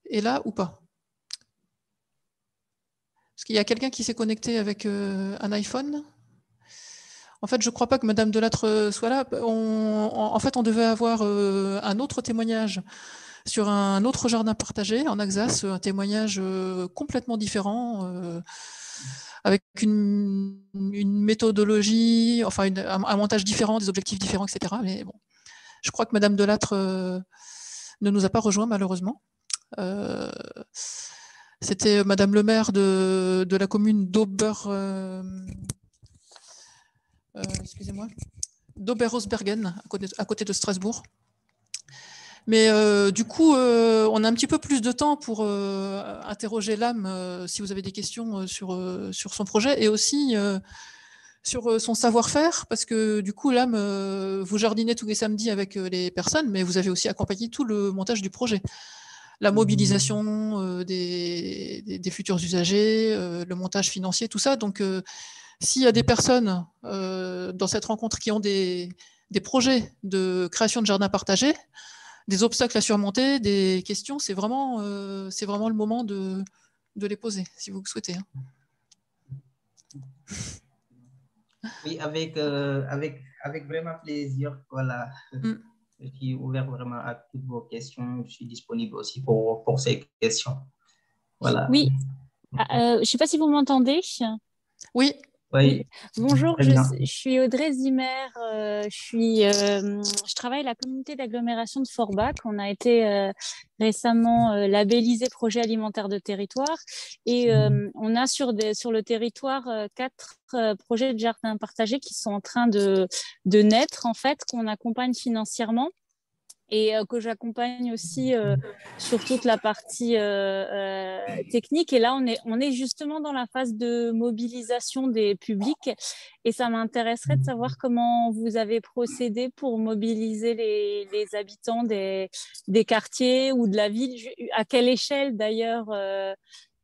est là ou pas? Est-ce qu'il y a quelqu'un qui s'est connecté avec un iPhone? En fait, je ne crois pas que Madame Delattre soit là. En fait, on devait avoir un autre témoignage sur un autre jardin partagé en Alsace, un témoignage complètement différent, avec une méthodologie, enfin un montage différent, des objectifs différents, etc. Mais bon, je crois que Madame Delattre ne nous a pas rejoints malheureusement. C'était Madame le maire de la commune d'Oberhausbergen, à côté de Strasbourg. Mais du coup, on a un petit peu plus de temps pour interroger Lame si vous avez des questions sur son projet et aussi sur son savoir-faire, parce que du coup, Lame, vous jardinez tous les samedis avec les personnes, mais vous avez aussi accompagné tout le montage du projet. La mobilisation des futurs usagers, le montage financier, tout ça. Donc, s'il y a des personnes dans cette rencontre qui ont des projets de création de jardins partagés, des obstacles à surmonter, des questions, c'est vraiment le moment de les poser, si vous le souhaitez. Oui, avec vraiment plaisir. Voilà. Je suis ouvert vraiment à toutes vos questions. Je suis disponible aussi pour ces questions. Voilà. Oui. Je ne sais pas si vous m'entendez. Oui. Oui. Bonjour, je suis Audrey Zimmer. Je travaille à la communauté d'agglomération de Forbach. On a été récemment labellisé projet alimentaire de territoire et on a sur le territoire 4 projets de jardins partagés qui sont en train de naître, en fait, qu'on accompagne financièrement. Et que j'accompagne aussi sur toute la partie technique. Et là, on est justement dans la phase de mobilisation des publics. Et ça m'intéresserait de savoir comment vous avez procédé pour mobiliser les habitants des quartiers ou de la ville. À quelle échelle, d'ailleurs,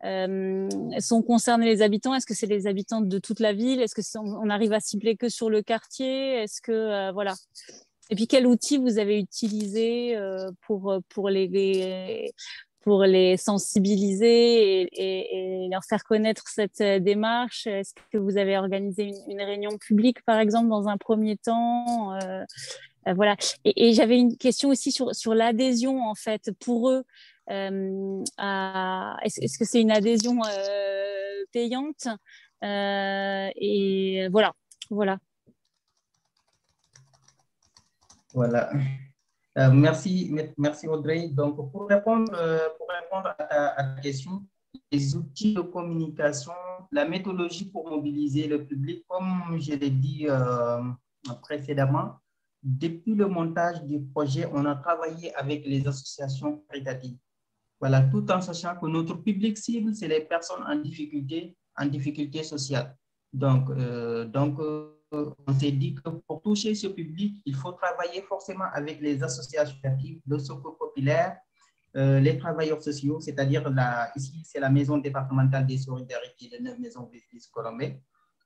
sont concernés les habitants? Est-ce que c'est les habitants de toute la ville? Est-ce que on arrive à cibler que sur le quartier? Est-ce que voilà. Et puis, quel outil vous avez utilisé pour les sensibiliser et leur faire connaître cette démarche? Est-ce que vous avez organisé une réunion publique, par exemple, dans un premier temps? Voilà. Et j'avais une question aussi sur l'adhésion, en fait, pour eux. Est-ce que c'est une adhésion payante? Et voilà. Voilà. Merci Audrey. Donc, pour répondre à ta question, les outils de communication, la méthodologie pour mobiliser le public, comme je l'ai dit précédemment, depuis le montage du projet, on a travaillé avec les associations caritatives. Voilà, tout en sachant que notre public cible, c'est les personnes en difficulté sociale. Donc, on s'est dit que pour toucher ce public, il faut travailler forcément avec les associations, le secours populaire, les travailleurs sociaux, c'est-à-dire ici, c'est la maison départementale des solidarités de Neuve Maisons Colombais.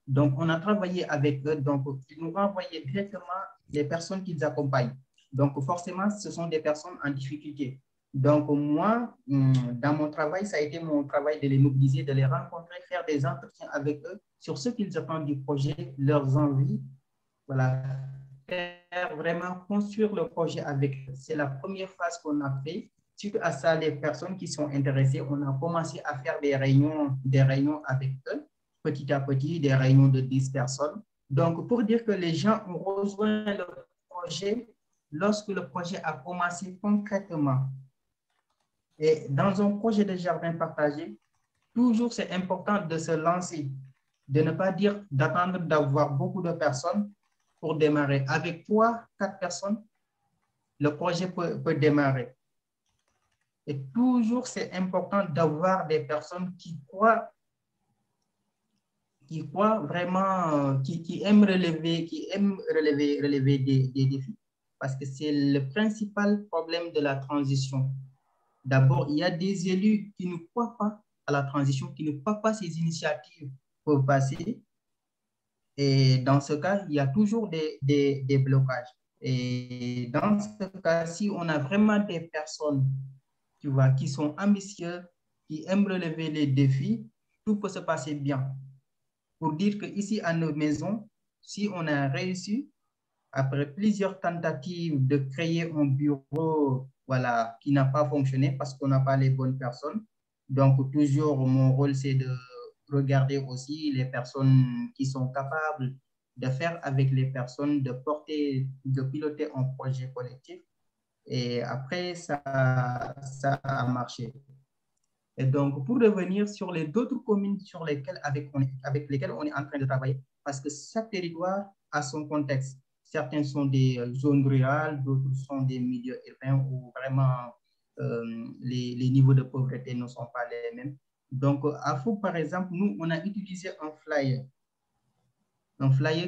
Donc, on a travaillé avec eux, donc ils nous renvoyaient directement les personnes qu'ils accompagnent. Donc, forcément, ce sont des personnes en difficulté. Donc, moi, dans mon travail, ça a été mon travail de les mobiliser, de les rencontrer, faire des entretiens avec eux sur ce qu'ils attendent du projet, leurs envies. Voilà, faire vraiment construire le projet avec eux. C'est la première phase qu'on a fait. Suite à ça, les personnes qui sont intéressées, on a commencé à faire des réunions avec eux, petit à petit, des réunions de 10 personnes. Donc, pour dire que les gens ont rejoint le projet lorsque le projet a commencé concrètement. Et dans un projet de jardin partagé, toujours c'est important de se lancer, de ne pas dire d'attendre d'avoir beaucoup de personnes pour démarrer. Avec 3, 4 personnes, le projet peut démarrer. Et toujours c'est important d'avoir des personnes qui croient vraiment, qui aiment relever des défis. Parce que c'est le principal problème de la transition. D'abord, il y a des élus qui ne croient pas à la transition, qui ne croient pas ces initiatives peuvent passer. Et dans ce cas, il y a toujours des blocages. Et dans ce cas, si on a vraiment des personnes, tu vois, qui sont ambitieuses, qui aiment relever les défis, tout peut se passer bien. Pour dire qu'ici, à nos maisons, si on a réussi, après plusieurs tentatives de créer un bureau, voilà, qui n'a pas fonctionné parce qu'on n'a pas les bonnes personnes. Donc, toujours, mon rôle, c'est de regarder aussi les personnes qui sont capables de faire avec les personnes, de piloter un projet collectif. Et après, ça a marché. Et donc, pour revenir sur les autres communes avec lesquelles on est en train de travailler, parce que chaque territoire a son contexte. Certains sont des zones rurales, d'autres sont des milieux urbains où vraiment les niveaux de pauvreté ne sont pas les mêmes. Donc, à Fouque, par exemple, nous, on a utilisé un flyer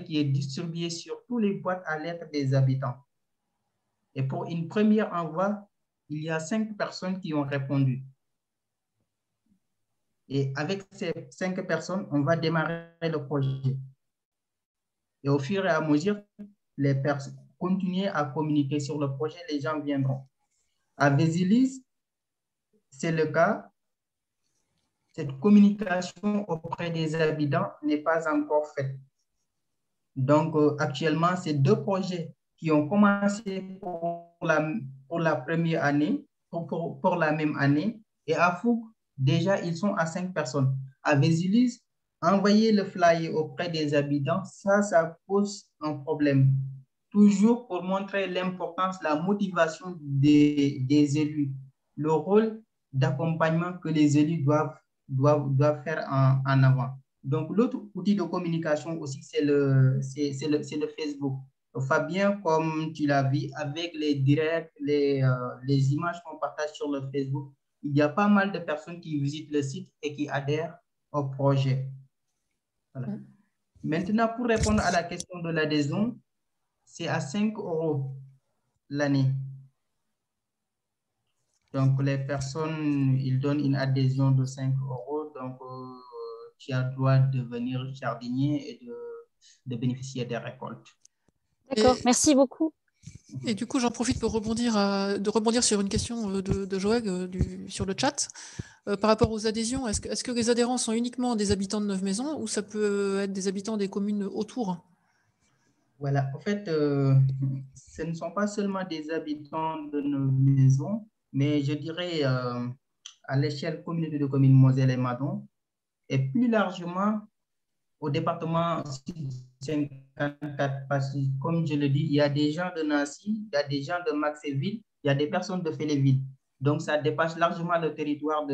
qui est distribué sur tous les boîtes à lettres des habitants. Et pour une première envoi, il y a 5 personnes qui ont répondu. Et avec ces 5 personnes, on va démarrer le projet. Et au fur et à mesure, les personnes continuent à communiquer sur le projet, les gens viendront. À Vézilis, c'est le cas. Cette communication auprès des habitants n'est pas encore faite. Donc, actuellement, c'est 2 projets qui ont commencé pour la première année, pour la même année. Et à Fouque, déjà, ils sont à 5 personnes. À Vézilis, envoyer le flyer auprès des habitants, ça pose un problème. Toujours pour montrer l'importance, la motivation des élus, le rôle d'accompagnement que les élus doivent faire en avant. Donc, l'autre outil de communication aussi, c'est le Facebook. Fabien, comme tu l'as vu, avec les directs, les images qu'on partage sur le Facebook, il y a pas mal de personnes qui visitent le site et qui adhèrent au projet. Voilà. Maintenant, pour répondre à la question de l'adhésion, c'est à 5 € l'année. Donc, les personnes, ils donnent une adhésion de 5 €. Donc, tu as le droit de devenir jardinier et de bénéficier des récoltes. D'accord, merci beaucoup. Et du coup, j'en profite pour rebondir sur une question de Joël sur le chat. Par rapport aux adhésions, est-ce que les adhérents sont uniquement des habitants de Neuve Maisons ou ça peut être des habitants des communes autour? Voilà, en fait, ce ne sont pas seulement des habitants de Neuve Maisons, mais je dirais à l'échelle communauté de communes Moselle et Madon, et plus largement au département 54, parce que, comme je le dis, il y a des gens de Nancy, il y a des gens de Maxéville, il y a des personnes de Féléville. Donc, ça dépasse largement le territoire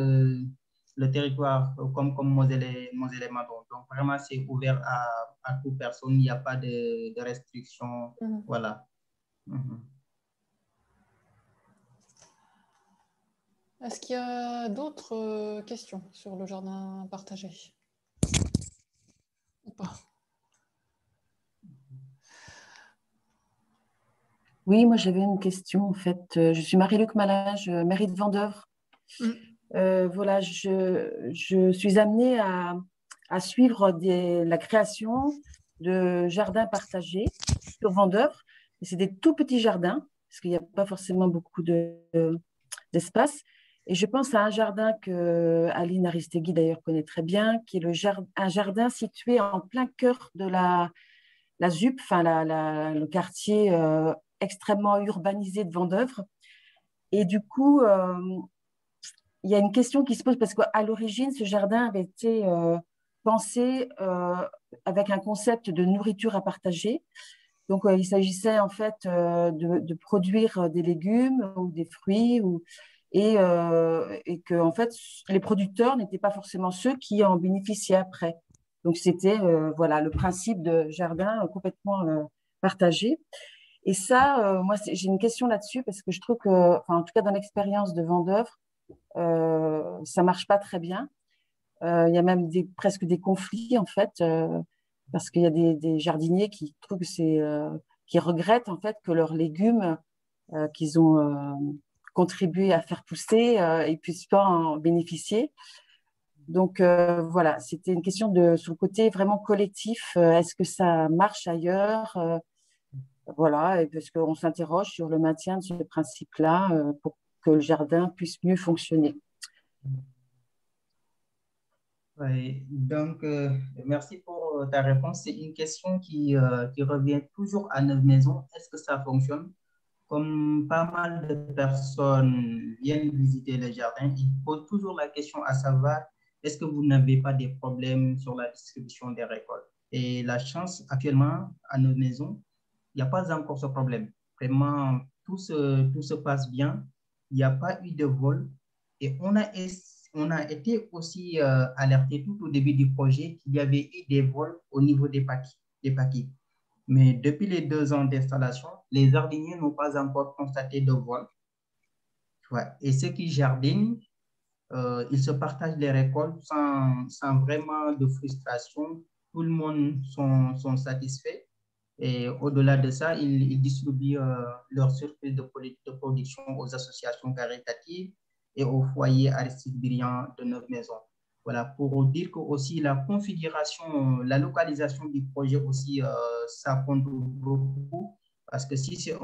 comme Moselle et Madon. Donc, vraiment, c'est ouvert à toute personne, il n'y a pas de restrictions. Voilà. Est-ce qu'il y a d'autres questions sur le jardin partagé ou pas? Oui, moi j'avais une question en fait. Je suis Marie-Luc Malage, mairie de Vendeuvre. Voilà, je suis amenée à suivre la création de jardins partagés sur Vendeuvre. C'est des tout petits jardins, parce qu'il n'y a pas forcément beaucoup d'espace. Et je pense à un jardin que Aline Aristegui d'ailleurs connaît très bien, qui est un jardin situé en plein cœur de la ZUP, enfin le quartier extrêmement urbanisé de Vendeuvre. Et du coup, il y a une question qui se pose parce qu'à l'origine, ce jardin avait été pensé avec un concept de nourriture à partager. Donc, il s'agissait en fait de produire des légumes ou des fruits et que en fait, les producteurs n'étaient pas forcément ceux qui en bénéficiaient après. Donc, c'était voilà, le principe de jardin complètement partagé. Et ça, moi, j'ai une question là-dessus parce que je trouve que, enfin, en tout cas dans l'expérience de Vendeuvre, ça marche pas très bien. Il y a même presque des conflits en fait, parce qu'il y a des jardiniers qui trouvent que qui regrettent en fait que leurs légumes qu'ils ont contribué à faire pousser, ils puissent pas en bénéficier. Donc voilà, c'était une question sur le côté vraiment collectif. Est-ce que ça marche ailleurs? Voilà, et parce qu'on s'interroge sur le maintien de ce principe-là pour que le jardin puisse mieux fonctionner. Oui, donc, merci pour ta réponse. C'est une question qui revient toujours à notre maison. Est-ce que ça fonctionne? Comme pas mal de personnes viennent visiter le jardin, ils posent toujours la question à savoir, est-ce que vous n'avez pas des problèmes sur la distribution des récoltes? Et la chance, actuellement, à notre maison, il n'y a pas encore ce problème. Vraiment, tout se passe bien. Il n'y a pas eu de vol. Et on a été aussi alerté tout au début du projet qu'il y avait eu des vols au niveau des paquets. Mais depuis les 2 ans d'installation, les jardiniers n'ont pas encore constaté de vol. Ouais. Et ceux qui jardinent, ils se partagent les récoltes sans vraiment de frustration. Tout le monde sont satisfaits. Et au-delà de ça, ils distribuent leur surplus de production aux associations caritatives et aux foyers Aristide Briand de notre maison. Voilà, pour dire que aussi la configuration, la localisation du projet aussi, ça compte beaucoup. Parce que si c'est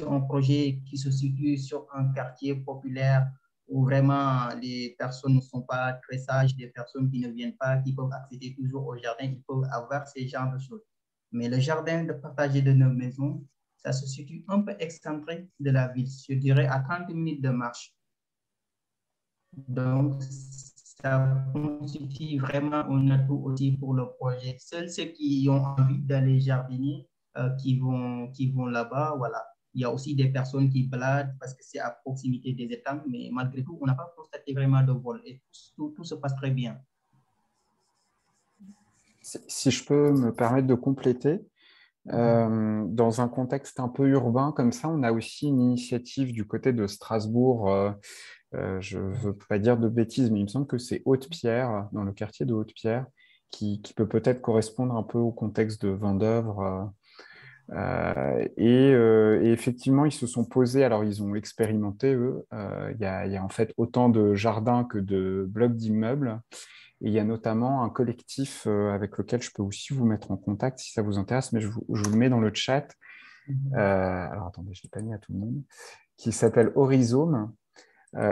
un projet qui se situe sur un quartier populaire où vraiment les personnes ne sont pas très sages, des personnes qui ne viennent pas, qui peuvent accéder toujours au jardin, ils peuvent avoir ces genres de choses. Mais le jardin de partagé de nos maisons, ça se situe un peu excentré de la ville, je dirais à 30 minutes de marche. Donc, ça constitue vraiment un atout aussi pour le projet. Seuls ceux qui ont envie d'aller jardiner, qui vont là-bas, voilà. Il y a aussi des personnes qui baladent parce que c'est à proximité des étangs, mais malgré tout, on n'a pas constaté vraiment de vol et tout se passe très bien. Si je peux me permettre de compléter, dans un contexte un peu urbain comme ça, on a aussi une initiative du côté de Strasbourg, je ne veux pas dire de bêtises, mais il me semble que c'est Haute-Pierre, dans le quartier de Haute-Pierre, qui peut peut-être correspondre un peu au contexte de Vendeuvre. Et effectivement, ils se sont posés, alors ils ont expérimenté, eux, il y a en fait autant de jardins que de blocs d'immeubles. Et il y a notamment un collectif avec lequel je peux aussi vous mettre en contact si ça vous intéresse, mais je vous le mets dans le chat. Alors attendez, je ne l'ai pas mis à tout le monde, qui s'appelle Horizome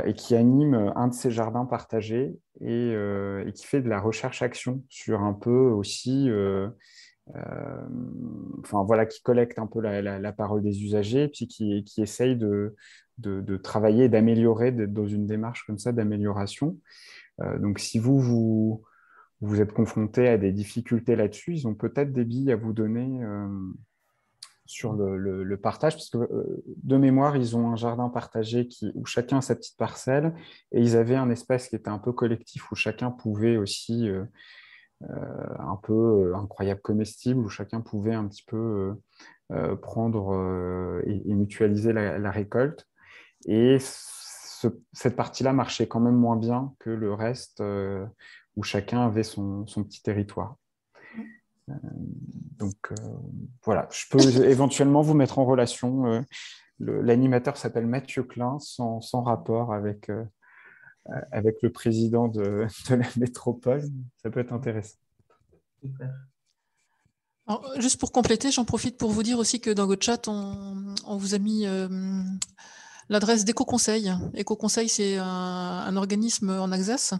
et qui anime un de ces jardins partagés et qui fait de la recherche-action sur un peu aussi, enfin voilà, qui collecte un peu la parole des usagers et puis qui essaye de travailler et d'améliorer, d'être dans une démarche comme ça d'amélioration. Donc, si vous êtes confronté à des difficultés là-dessus, ils ont peut-être des billes à vous donner sur le partage, parce que de mémoire, ils ont un jardin partagé où chacun a sa petite parcelle, et ils avaient un espace qui était un peu collectif, où chacun pouvait aussi, un peu incroyable comestible, où chacun pouvait un petit peu prendre et mutualiser la récolte. Et ce cette partie-là marchait quand même moins bien que le reste où chacun avait son petit territoire. Donc voilà, je peux éventuellement vous mettre en relation. L'animateur s'appelle Mathieu Klein, sans rapport avec le président de la métropole. Ça peut être intéressant. Super. Alors, juste pour compléter, j'en profite pour vous dire aussi que dans votre chat, on vous a mis l'adresse d'Éco-Conseil. Éco-Conseil, c'est un organisme en Alsace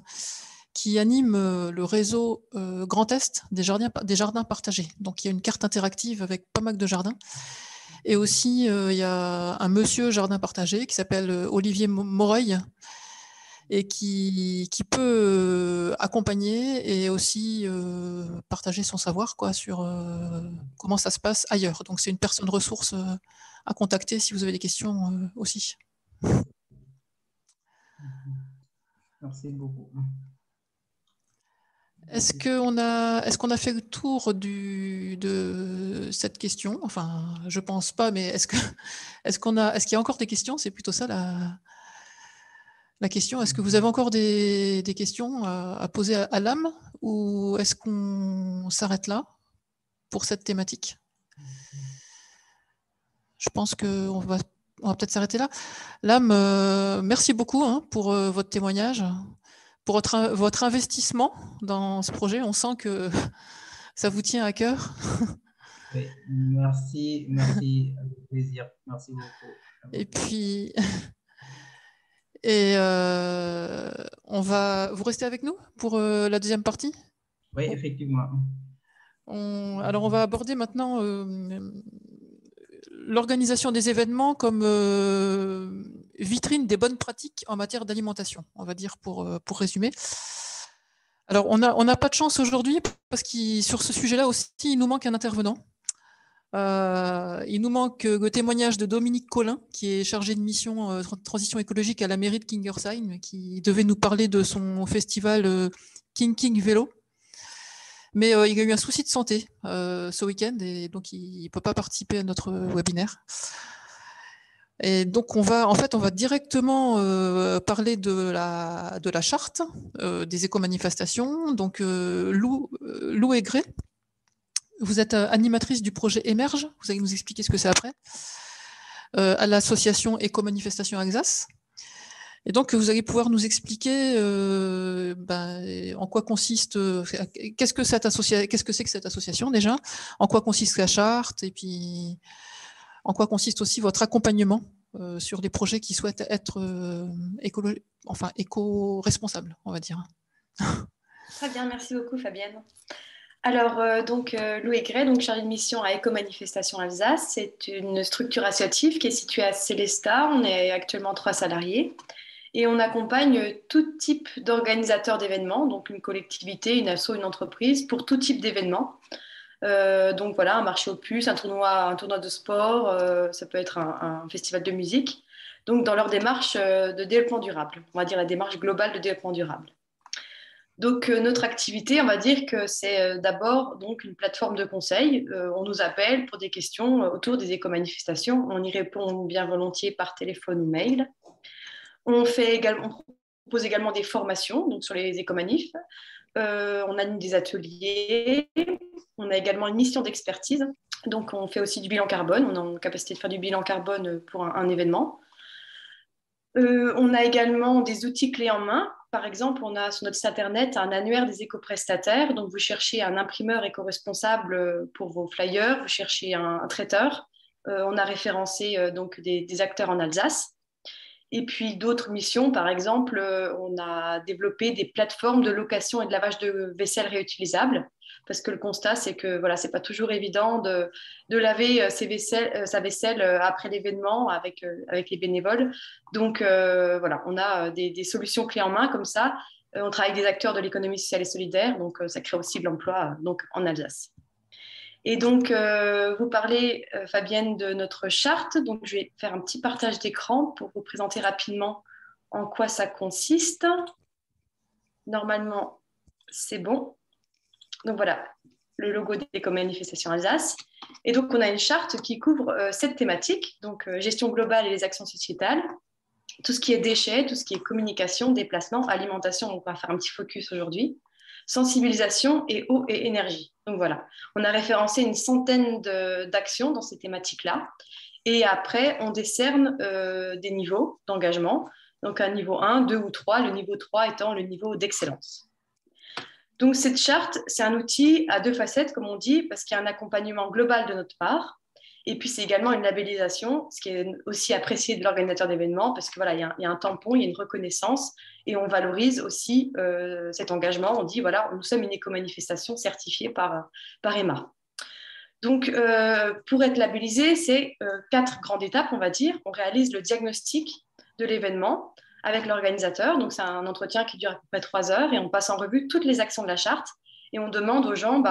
qui anime le réseau Grand Est des jardins partagés. Donc, il y a une carte interactive avec pas mal de jardins. Et aussi, il y a un monsieur jardin partagé qui s'appelle Olivier Moreuil et qui peut accompagner et aussi partager son savoir sur comment ça se passe ailleurs. Donc, c'est une personne ressource à contacter si vous avez des questions aussi. Merci beaucoup. Est-ce qu'on a fait le tour de cette question? Enfin, je pense pas, mais est-ce qu'il y a encore des questions? C'est plutôt ça la question. Est-ce que vous avez encore des questions à poser à l'âme ou est-ce qu'on s'arrête là pour cette thématique? Je pense qu'on va peut-être s'arrêter là. L'âme, merci beaucoup pour votre témoignage. Pour votre investissement dans ce projet. On sent que ça vous tient à cœur. Oui, merci, avec plaisir. Merci beaucoup. Et puis, vous restez avec nous pour la deuxième partie? Oui, effectivement. Alors, on va aborder maintenant l'organisation des événements comme vitrine des bonnes pratiques en matière d'alimentation, on va dire pour résumer. Alors, on n'a pas de chance aujourd'hui parce que sur ce sujet-là aussi, il nous manque un intervenant. Il nous manque le témoignage de Dominique Collin, qui est chargé de mission transition écologique à la mairie de Kingersheim, qui devait nous parler de son festival King Vélo. Mais il a eu un souci de santé ce week-end et donc il ne peut pas participer à notre webinaire. Et donc on va directement parler de la charte des éco-manifestations. Donc Lou Aigret, vous êtes animatrice du projet Émerge, vous allez nous expliquer ce que c'est après, à l'association Éco-Manifestation Alsace. Et donc, vous allez pouvoir nous expliquer en quoi consiste, qu'est-ce que c'est que cette association déjà, en quoi consiste la charte, et puis en quoi consiste aussi votre accompagnement sur les projets qui souhaitent être éco-responsables, on va dire. Très bien, merci beaucoup Fabienne. Alors, Lou Aigret, chargée de mission à Éco-Manifestation Alsace, c'est une structure associative qui est située à Célestat. On est actuellement 3 salariés. Et on accompagne tout type d'organisateurs d'événements, donc une collectivité, une asso, une entreprise, pour tout type d'événements. Donc voilà, un marché aux puces, un tournoi de sport, ça peut être un festival de musique. Donc dans leur démarche de développement durable, on va dire la démarche globale de développement durable. Donc notre activité, on va dire que c'est d'abord donc une plateforme de conseil. On nous appelle pour des questions autour des éco-manifestations. On y répond bien volontiers par téléphone ou mail. On propose également des formations donc sur les éco-manifs. On anime des ateliers. On a également une mission d'expertise. Donc, on fait aussi du bilan carbone. On est en capacité de faire du bilan carbone pour un événement. On a également des outils clés en main. Par exemple, on a sur notre site internet un annuaire des éco-prestataires. Donc, vous cherchez un imprimeur éco-responsable pour vos flyers. Vous cherchez un traiteur. On a référencé donc des acteurs en Alsace. Et puis d'autres missions, par exemple, on a développé des plateformes de location et de lavage de vaisselle réutilisables, parce que le constat, c'est que voilà, c'est pas toujours évident de laver sa vaisselle après l'événement avec les bénévoles. Donc voilà, on a des solutions clés en main comme ça. On travaille avec des acteurs de l'économie sociale et solidaire, donc ça crée aussi de l'emploi en Alsace. Et donc, vous parlez, Fabienne, de notre charte. Donc, je vais faire un petit partage d'écran pour vous présenter rapidement en quoi ça consiste. Normalement, c'est bon. Donc, voilà, le logo d'Éco-Manifestation Alsace. Et donc, on a une charte qui couvre 7 thématiques, donc gestion globale et les actions sociétales, tout ce qui est déchets, tout ce qui est communication, déplacement, alimentation, on va faire un petit focus aujourd'hui, sensibilisation et eau et énergie. Donc voilà, on a référencé une centaine d'actions dans ces thématiques-là. Et après, on décerne des niveaux d'engagement. Donc un niveau 1, 2 ou 3, le niveau 3 étant le niveau d'excellence. Donc cette charte, c'est un outil à deux facettes, comme on dit, parce qu'il y a un accompagnement global de notre part. Et puis c'est également une labellisation, ce qui est aussi apprécié de l'organisateur d'événements, parce que voilà, il y a un tampon, il y a une reconnaissance, et on valorise aussi cet engagement. On dit, voilà, nous sommes une éco-manifestation certifiée par EMA. Donc, pour être labellisé, c'est 4 grandes étapes, on va dire. On réalise le diagnostic de l'événement avec l'organisateur. Donc, c'est un entretien qui dure à peu près 3 heures et on passe en revue toutes les actions de la charte et on demande aux gens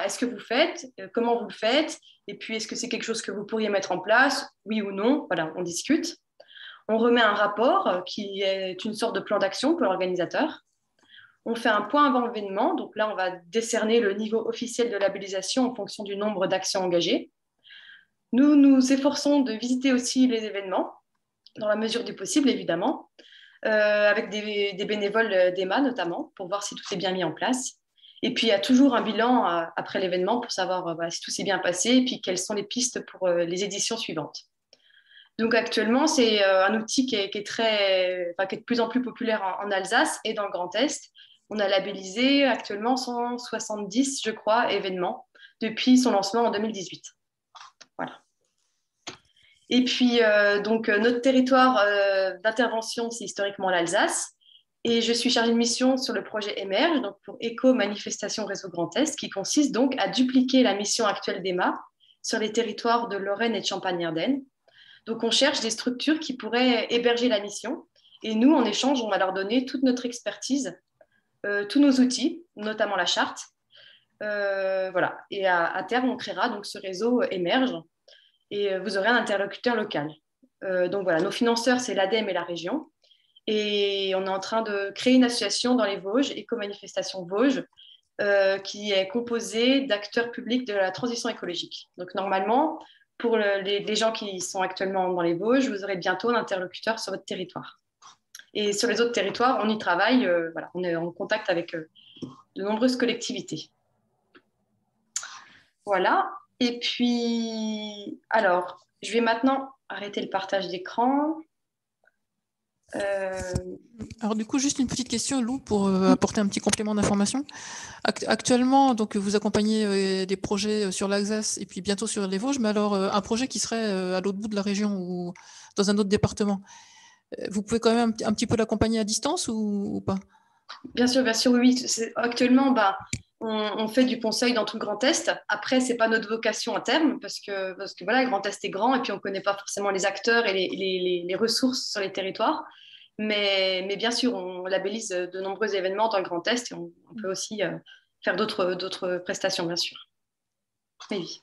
est-ce que vous faites, comment vous le faites, et puis est-ce que c'est quelque chose que vous pourriez mettre en place, oui ou non. Voilà, on discute. On remet un rapport qui est une sorte de plan d'action pour l'organisateur. On fait un point avant l'événement, donc là, on va décerner le niveau officiel de labellisation en fonction du nombre d'actions engagées. Nous nous efforçons de visiter aussi les événements, dans la mesure du possible, évidemment, avec des bénévoles d'EMA notamment, pour voir si tout est bien mis en place. Et puis, il y a toujours un bilan après l'événement pour savoir si tout s'est bien passé et puis quelles sont les pistes pour les éditions suivantes. Donc actuellement, c'est un outil qui est de plus en plus populaire en Alsace et dans le Grand Est. On a labellisé actuellement 170, je crois, événements depuis son lancement en 2018. Voilà. Et puis, notre territoire d'intervention, c'est historiquement l'Alsace. Et je suis chargée de mission sur le projet Émerge, donc pour Éco-Manifestation Réseau Grand Est, qui consiste donc à dupliquer la mission actuelle d'EMA sur les territoires de Lorraine et de Champagne-Ardenne. Donc, on cherche des structures qui pourraient héberger la mission. Et nous, en échange, on va leur donner toute notre expertise, tous nos outils, notamment la charte. Voilà. Et à terme, on créera donc ce réseau Émerge et vous aurez un interlocuteur local. Donc voilà, nos financeurs, c'est l'ADEME et la région. Et on est en train de créer une association dans les Vosges, Éco-Manifestation Vosges, qui est composée d'acteurs publics de la transition écologique. Donc normalement, pour les gens qui sont actuellement dans les Vosges, vous aurez bientôt un interlocuteur sur votre territoire. Et sur les autres territoires, on y travaille, voilà, on est en contact avec de nombreuses collectivités. Voilà. Et puis, alors, je vais maintenant arrêter le partage d'écran. Alors du coup, juste une petite question, Lou, pour apporter un petit complément d'information. Actuellement, donc, vous accompagnez des projets sur l'Alsace et puis bientôt sur les Vosges, mais alors un projet qui serait à l'autre bout de la région ou dans un autre département, vous pouvez quand même un petit peu l'accompagner à distance ou pas? Bien sûr, oui. Actuellement, on fait du conseil dans tout le Grand Est. Après, ce n'est pas notre vocation à terme parce que voilà, le Grand Est est grand et puis on ne connaît pas forcément les acteurs et les ressources sur les territoires. Mais bien sûr, on labellise de nombreux événements dans le Grand Est et on peut aussi faire d'autres prestations, bien sûr. Oui.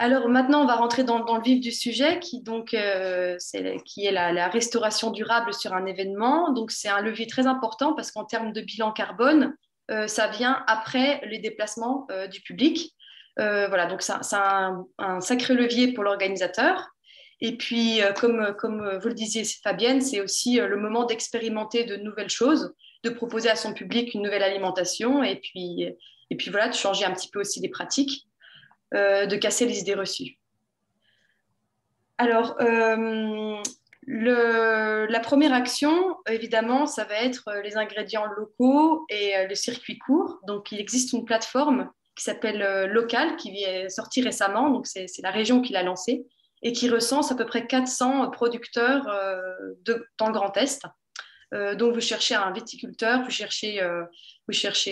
Alors maintenant, on va rentrer dans le vif du sujet qui est la restauration durable sur un événement. Donc c'est un levier très important parce qu'en termes de bilan carbone, ça vient après les déplacements du public. Voilà, donc c'est un sacré levier pour l'organisateur. Et puis, comme vous le disiez, Fabienne, c'est aussi le moment d'expérimenter de nouvelles choses, de proposer à son public une nouvelle alimentation et puis voilà, de changer un petit peu aussi les pratiques, de casser les idées reçues. Alors, la première action, évidemment, ça va être les ingrédients locaux et le circuit court. Donc, il existe une plateforme qui s'appelle Local, qui est sortie récemment. Donc, c'est la région qui l'a lancée et qui recense à peu près 400 producteurs dans le Grand Est. Donc, vous cherchez un viticulteur, vous cherchez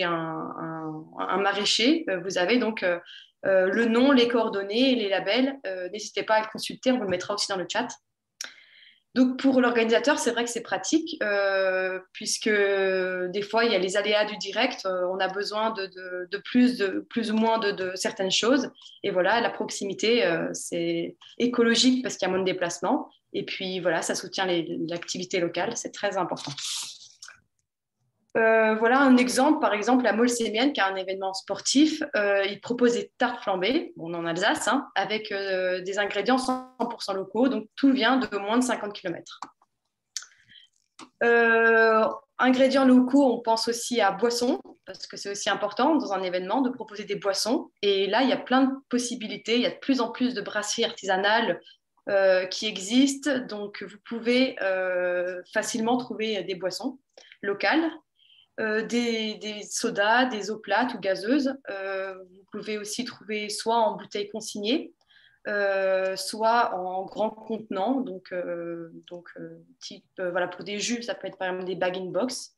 un maraîcher. Vous avez donc le nom, les coordonnées, les labels. N'hésitez pas à le consulter, on vous le mettra aussi dans le chat. Donc, pour l'organisateur, c'est vrai que c'est pratique puisque des fois, il y a les aléas du direct. On a besoin de plus ou moins de certaines choses. Et voilà, la proximité, c'est écologique parce qu'il y a moins de déplacements. Et puis, voilà, ça soutient l'activité locale. C'est très important. Voilà un exemple, par exemple, la Mole Sémienne, qui a un événement sportif, il propose des tartes flambées, bon, en Alsace, hein, avec des ingrédients 100% locaux, donc tout vient de moins de 50 km. Ingrédients locaux, on pense aussi à boissons, parce que c'est aussi important dans un événement de proposer des boissons. Et là, il y a plein de possibilités, il y a de plus en plus de brasseries artisanales qui existent, donc vous pouvez facilement trouver des boissons locales. Des sodas, des eaux plates ou gazeuses. Vous pouvez aussi trouver soit en bouteilles consignées, soit en grands contenants. Donc type, voilà, pour des jus, ça peut être par exemple des bag-in-box.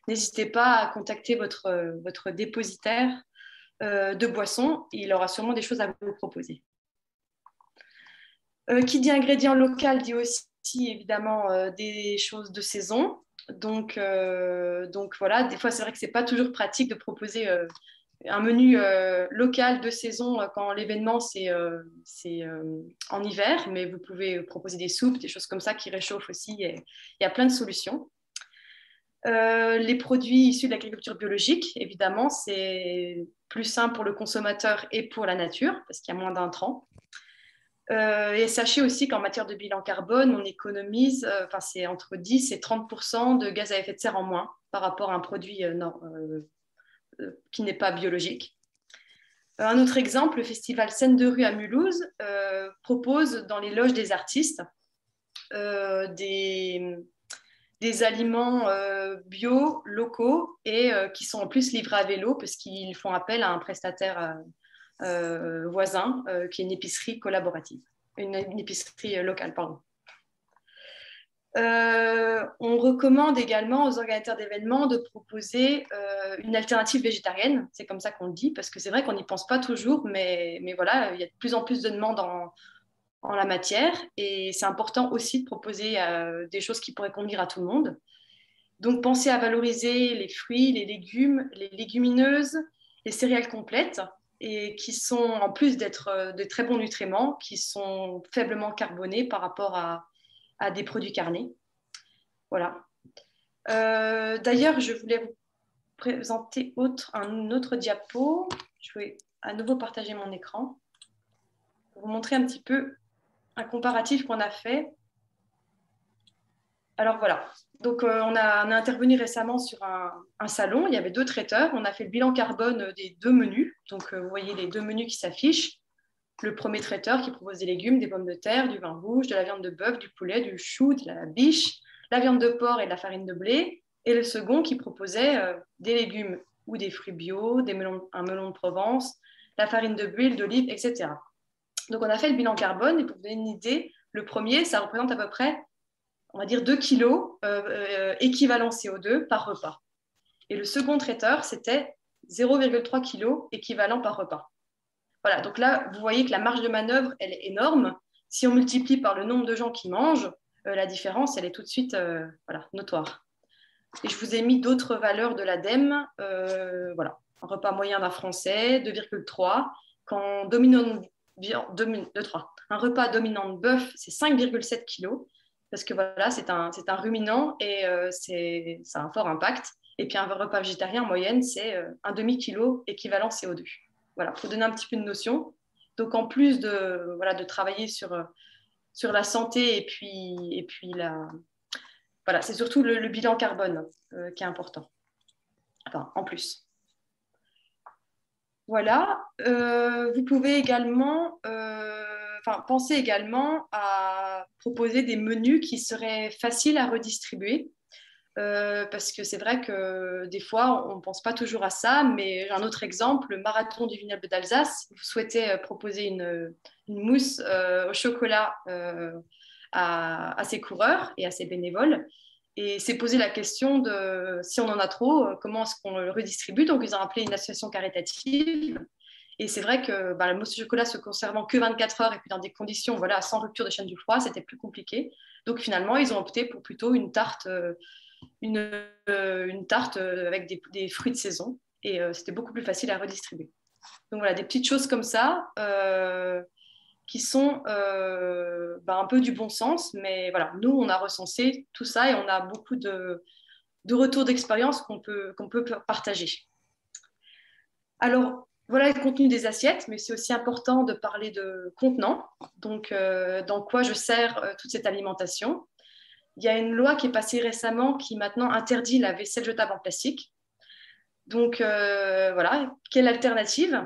N'hésitez pas à contacter votre dépositaire de boissons. Il aura sûrement des choses à vous proposer. Qui dit ingrédient local dit aussi évidemment des choses de saison. Donc voilà, des fois c'est vrai que c'est pas toujours pratique de proposer un menu local de saison quand l'événement c'est en hiver, mais vous pouvez proposer des soupes, des choses comme ça qui réchauffent aussi. Et il y a plein de solutions. Les produits issus de l'agriculture biologique, évidemment, c'est plus simple pour le consommateur et pour la nature parce qu'il y a moins d'intrants. Et sachez aussi qu'en matière de bilan carbone, on économise, c'est entre 10 et 30% de gaz à effet de serre en moins par rapport à un produit qui n'est pas biologique. Un autre exemple, le festival Scène de rue à Mulhouse propose dans les loges des artistes des aliments bio, locaux et qui sont en plus livrés à vélo parce qu'ils font appel à un prestataire voisin, qui est une épicerie collaborative, une épicerie locale, pardon. On recommande également aux organisateurs d'événements de proposer une alternative végétarienne, c'est comme ça qu'on le dit, parce que c'est vrai qu'on n'y pense pas toujours, mais voilà, il y a de plus en plus de demandes en la matière, et c'est important aussi de proposer des choses qui pourraient convenir à tout le monde. Donc pensez à valoriser les fruits, les légumes, les légumineuses, les céréales complètes, et qui sont, en plus d'être de très bons nutriments, qui sont faiblement carbonés par rapport à des produits carnés. Voilà. D'ailleurs, je voulais vous présenter un autre diapo. Je vais à nouveau partager mon écran pour vous montrer un petit peu un comparatif qu'on a fait. Alors voilà, donc on a intervenu récemment sur un salon, il y avait 2 traiteurs, on a fait le bilan carbone des 2 menus, donc vous voyez les 2 menus qui s'affichent. Le premier traiteur qui propose des légumes, des pommes de terre, du vin rouge, de la viande de bœuf, du poulet, du chou, de la biche, la viande de porc et de la farine de blé, et le second qui proposait des légumes ou des fruits bio, un melon de Provence, la farine de buis, d'olive, etc. Donc on a fait le bilan carbone, et pour vous donner une idée, le premier, ça représente à peu près, on va dire 2 kilos équivalent CO2 par repas. Et le second traiteur, c'était 0,3 kg équivalent par repas. Voilà, donc là, vous voyez que la marge de manœuvre, elle est énorme. Si on multiplie par le nombre de gens qui mangent, la différence, elle est tout de suite notoire. Et je vous ai mis d'autres valeurs de l'ADEME. Voilà, un repas moyen d'un Français, 2,3. Quand un repas dominant de bœuf, c'est 5,7 kg. Parce que voilà, c'est un ruminant et ça a un fort impact. Et puis un repas végétarien en moyenne, c'est un demi-kilo équivalent CO2. Voilà, pour donner un petit peu de notion. Donc en plus de travailler sur la santé et puis voilà, c'est surtout le bilan carbone qui est important. Enfin, en plus. Voilà, vous pouvez également penser également à proposer des menus qui seraient faciles à redistribuer, parce que c'est vrai que des fois, on ne pense pas toujours à ça, mais j'ai un autre exemple, le marathon du vignoble d'Alsace. Vous souhaitez proposer une mousse au chocolat à ses coureurs et à ses bénévoles. Et c'est poser la question de si on en a trop, comment est-ce qu'on le redistribue. Donc, ils ont appelé une association caritative. Et c'est vrai que la mousse au chocolat se conservant que 24 heures et puis dans des conditions sans rupture de chaîne du froid, c'était plus compliqué. Donc, finalement, ils ont opté pour plutôt une tarte avec des fruits de saison. Et c'était beaucoup plus facile à redistribuer. Donc, voilà, des petites choses comme ça qui sont un peu du bon sens. Mais voilà, nous, on a recensé tout ça et on a beaucoup de retours d'expérience qu'on peut partager. Alors, voilà le contenu des assiettes, mais c'est aussi important de parler de contenant. Donc, dans quoi je sers toute cette alimentation. Il y a une loi qui est passée récemment qui maintenant interdit la vaisselle jetable en plastique. Donc, voilà, quelle alternative?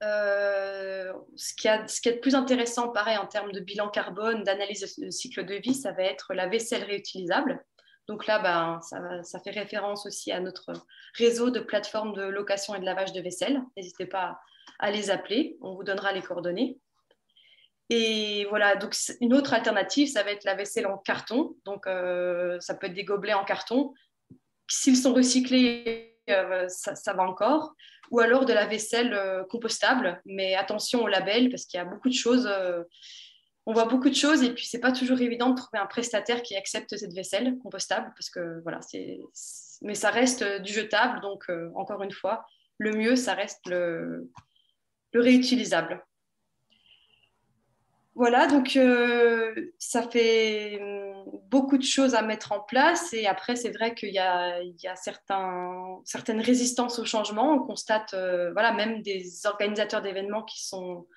Ce qui est de plus intéressant, pareil, en termes de bilan carbone, d'analyse de cycle de vie, ça va être la vaisselle réutilisable. Donc là, ben, ça fait référence aussi à notre réseau de plateformes de location et de lavage de vaisselle. N'hésitez pas à les appeler, on vous donnera les coordonnées. Et voilà, donc une autre alternative, ça va être la vaisselle en carton. Donc ça peut être des gobelets en carton. S'ils sont recyclés, ça va encore. Ou alors de la vaisselle compostable. Mais attention au label, parce qu'il y a beaucoup de choses... on voit beaucoup de choses et puis c'est pas toujours évident de trouver un prestataire qui accepte cette vaisselle compostable parce que voilà, mais ça reste du jetable, donc encore une fois, le mieux, ça reste le réutilisable. Voilà, donc ça fait beaucoup de choses à mettre en place et après, c'est vrai qu'il y a certaines résistances au changement. On constate, voilà, même des organisateurs d'événements qui sont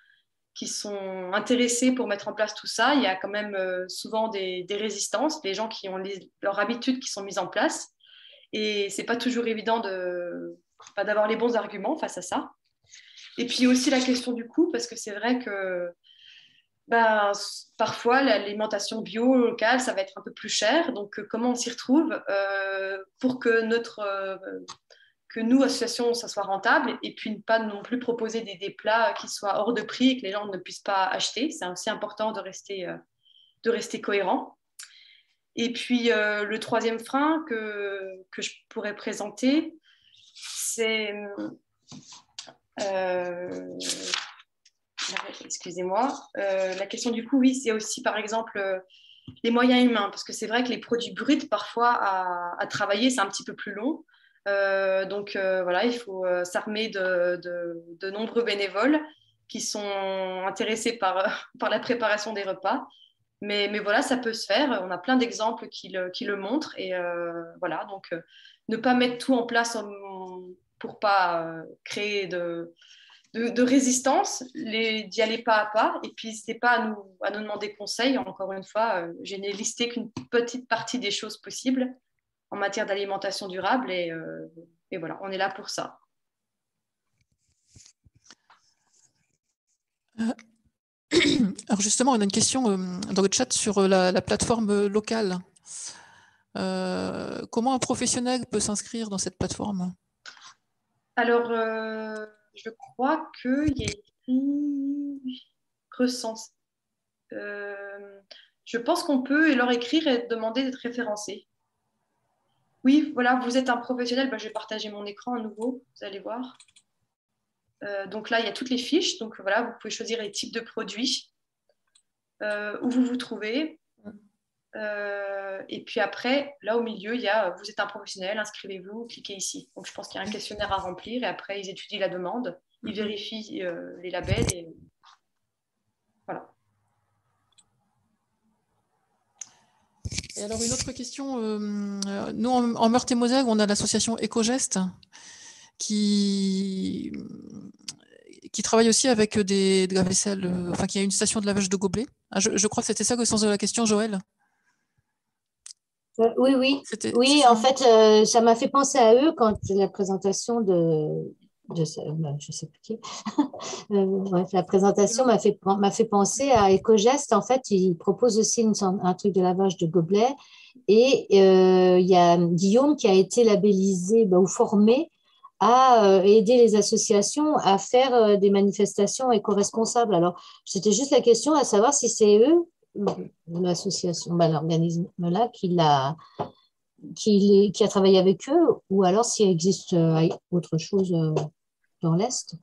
intéressés pour mettre en place tout ça. Il y a quand même souvent des résistances, des gens qui ont leurs habitudes qui sont mises en place. Et ce n'est pas toujours évident d'avoir les bons arguments face à ça. Et puis aussi la question du coût, parce que c'est vrai que parfois, l'alimentation bio locale, ça va être un peu plus cher. Donc, comment on s'y retrouve pour que nous, associations, ça soit rentable et puis ne pas non plus proposer des plats qui soient hors de prix et que les gens ne puissent pas acheter. C'est aussi important de rester cohérent. Et puis, le troisième frein que je pourrais présenter, c'est... excusez-moi. La question du coût, oui, c'est aussi, par exemple, les moyens humains, parce que c'est vrai que les produits bruts, parfois, à travailler, c'est un petit peu plus long. Donc voilà, il faut s'armer de nombreux bénévoles qui sont intéressés par la préparation des repas. Mais voilà, ça peut se faire. On a plein d'exemples qui le montrent. Et voilà, donc ne pas mettre tout en place pour pas créer de résistance, d'y aller pas à pas. Et puis, n'hésitez pas à nous demander conseil. Encore une fois, je n'ai listé qu'une petite partie des choses possibles en matière d'alimentation durable et voilà, on est là pour ça. Alors justement, on a une question dans le chat sur la plateforme locale. Comment un professionnel peut s'inscrire dans cette plateforme? Alors, je crois qu'il y a écrit recense. Je pense qu'on peut leur écrire et demander d'être référencé. Oui, voilà, vous êtes un professionnel. Je vais partager mon écran à nouveau, vous allez voir. Donc là, il y a toutes les fiches. Donc voilà, vous pouvez choisir les types de produits, où vous vous trouvez. Et puis après, là au milieu, il y a vous êtes un professionnel, inscrivez-vous, cliquez ici. Donc je pense qu'il y a un questionnaire à remplir et après, ils étudient la demande, ils vérifient les labels et voilà. Et alors une autre question, nous en Meurthe-et-Moselle, on a l'association Éco-Gestes qui travaille aussi avec de la vaisselle, enfin qui a une station de lavage de gobelets. Je crois que c'était ça le sens de la question, Joël. Oui. Oui, en fait, ça m'a fait penser à eux quand la présentation je sais plus qui. Bref, la présentation m'a fait penser à Éco-Gestes. En fait, ils proposent aussi un truc de lavage de gobelets. Et il y a Guillaume qui a été labellisé ou formé à aider les associations à faire des manifestations éco-responsables. Alors, c'était juste la question à savoir si c'est eux, l'association, l'organisme-là, qui a travaillé avec eux, ou alors s'il existe autre chose dans l'Est.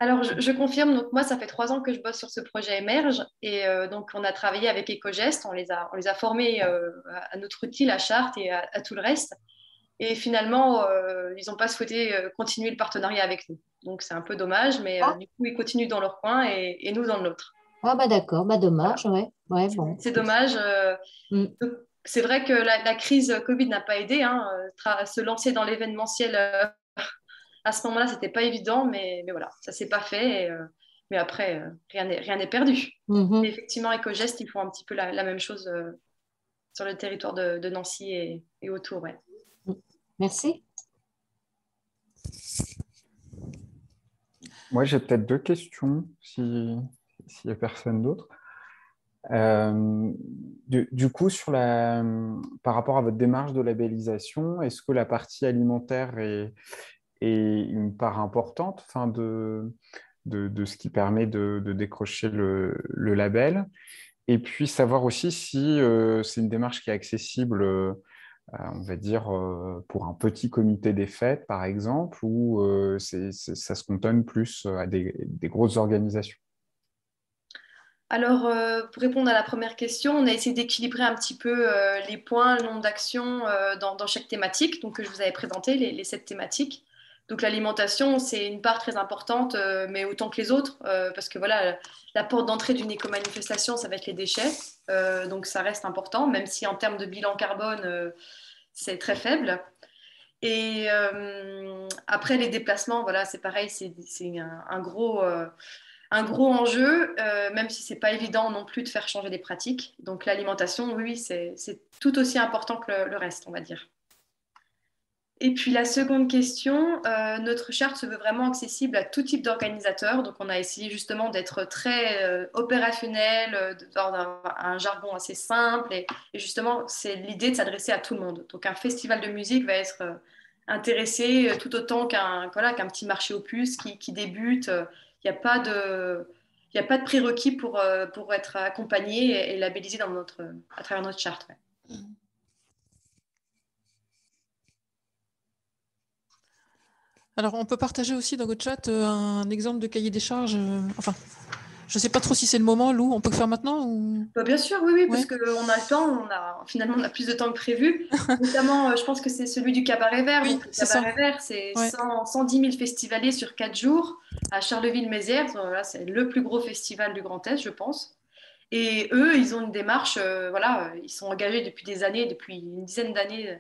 Alors, je confirme, donc moi, ça fait 3 ans que je bosse sur ce projet Émerge, et donc on a travaillé avec Éco-Gestes, on les a formés à notre outil, la charte, et à tout le reste. Et finalement, ils n'ont pas souhaité continuer le partenariat avec nous. Donc, c'est un peu dommage, mais du coup, ils continuent dans leur coin et nous dans le nôtre. Ah d'accord, dommage, voilà. Ouais, bon. C'est dommage. Donc, c'est vrai que la crise Covid n'a pas aidé. Hein, se lancer dans l'événementiel à ce moment-là, c'était pas évident, mais voilà, ça s'est pas fait. Mais après, rien n'est perdu. Et effectivement, EcoGest, ils font un petit peu la même chose sur le territoire de Nancy et autour. Ouais. Merci. Moi, j'ai peut-être 2 questions, s'il n'y a personne d'autre. Du coup, par rapport à votre démarche de labellisation, est-ce que la partie alimentaire est une part importante de ce qui permet de décrocher le label? Et puis, savoir aussi si c'est une démarche qui est accessible, on va dire, pour un petit comité des fêtes, par exemple, ou ça se cantonne plus à des grosses organisations? Alors, pour répondre à la première question, on a essayé d'équilibrer un petit peu les points, le nombre d'actions dans chaque thématique. Donc, je vous avais présenté les 7 thématiques. Donc, l'alimentation, c'est une part très importante, mais autant que les autres, parce que voilà, la porte d'entrée d'une éco-manifestation, ça va être les déchets. Donc, ça reste important, même si en termes de bilan carbone, c'est très faible. Et après, les déplacements, voilà, c'est pareil, c'est un gros enjeu, même si ce n'est pas évident non plus de faire changer des pratiques. Donc l'alimentation, oui, c'est tout aussi important que le reste, on va dire. Et puis la seconde question, notre charte se veut vraiment accessible à tout type d'organisateurs. Donc on a essayé justement d'être très opérationnel, d'avoir un jargon assez simple. Et justement, c'est l'idée de s'adresser à tout le monde. Donc un festival de musique va être intéressé tout autant qu'un petit marché aux puces qui débute. Il n'y a pas de prérequis pour être accompagné et labellisé à travers notre charte. Ouais. Alors, on peut partager aussi dans votre chat un exemple de cahier des charges. Enfin, je ne sais pas trop si c'est le moment, Lou. On peut le faire maintenant ou... Bien sûr, oui, parce qu'on a le temps. Finalement, on a plus de temps que prévu. Notamment, je pense que c'est celui du Cabaret Vert. Oui, donc, le Cabaret Vert, c'est 110 000 festivaliers sur 4 jours à Charleville-Mézières. Voilà, c'est le plus gros festival du Grand Est, je pense. Et eux, ils ont une démarche, ils sont engagés depuis des années, depuis une dizaine d'années,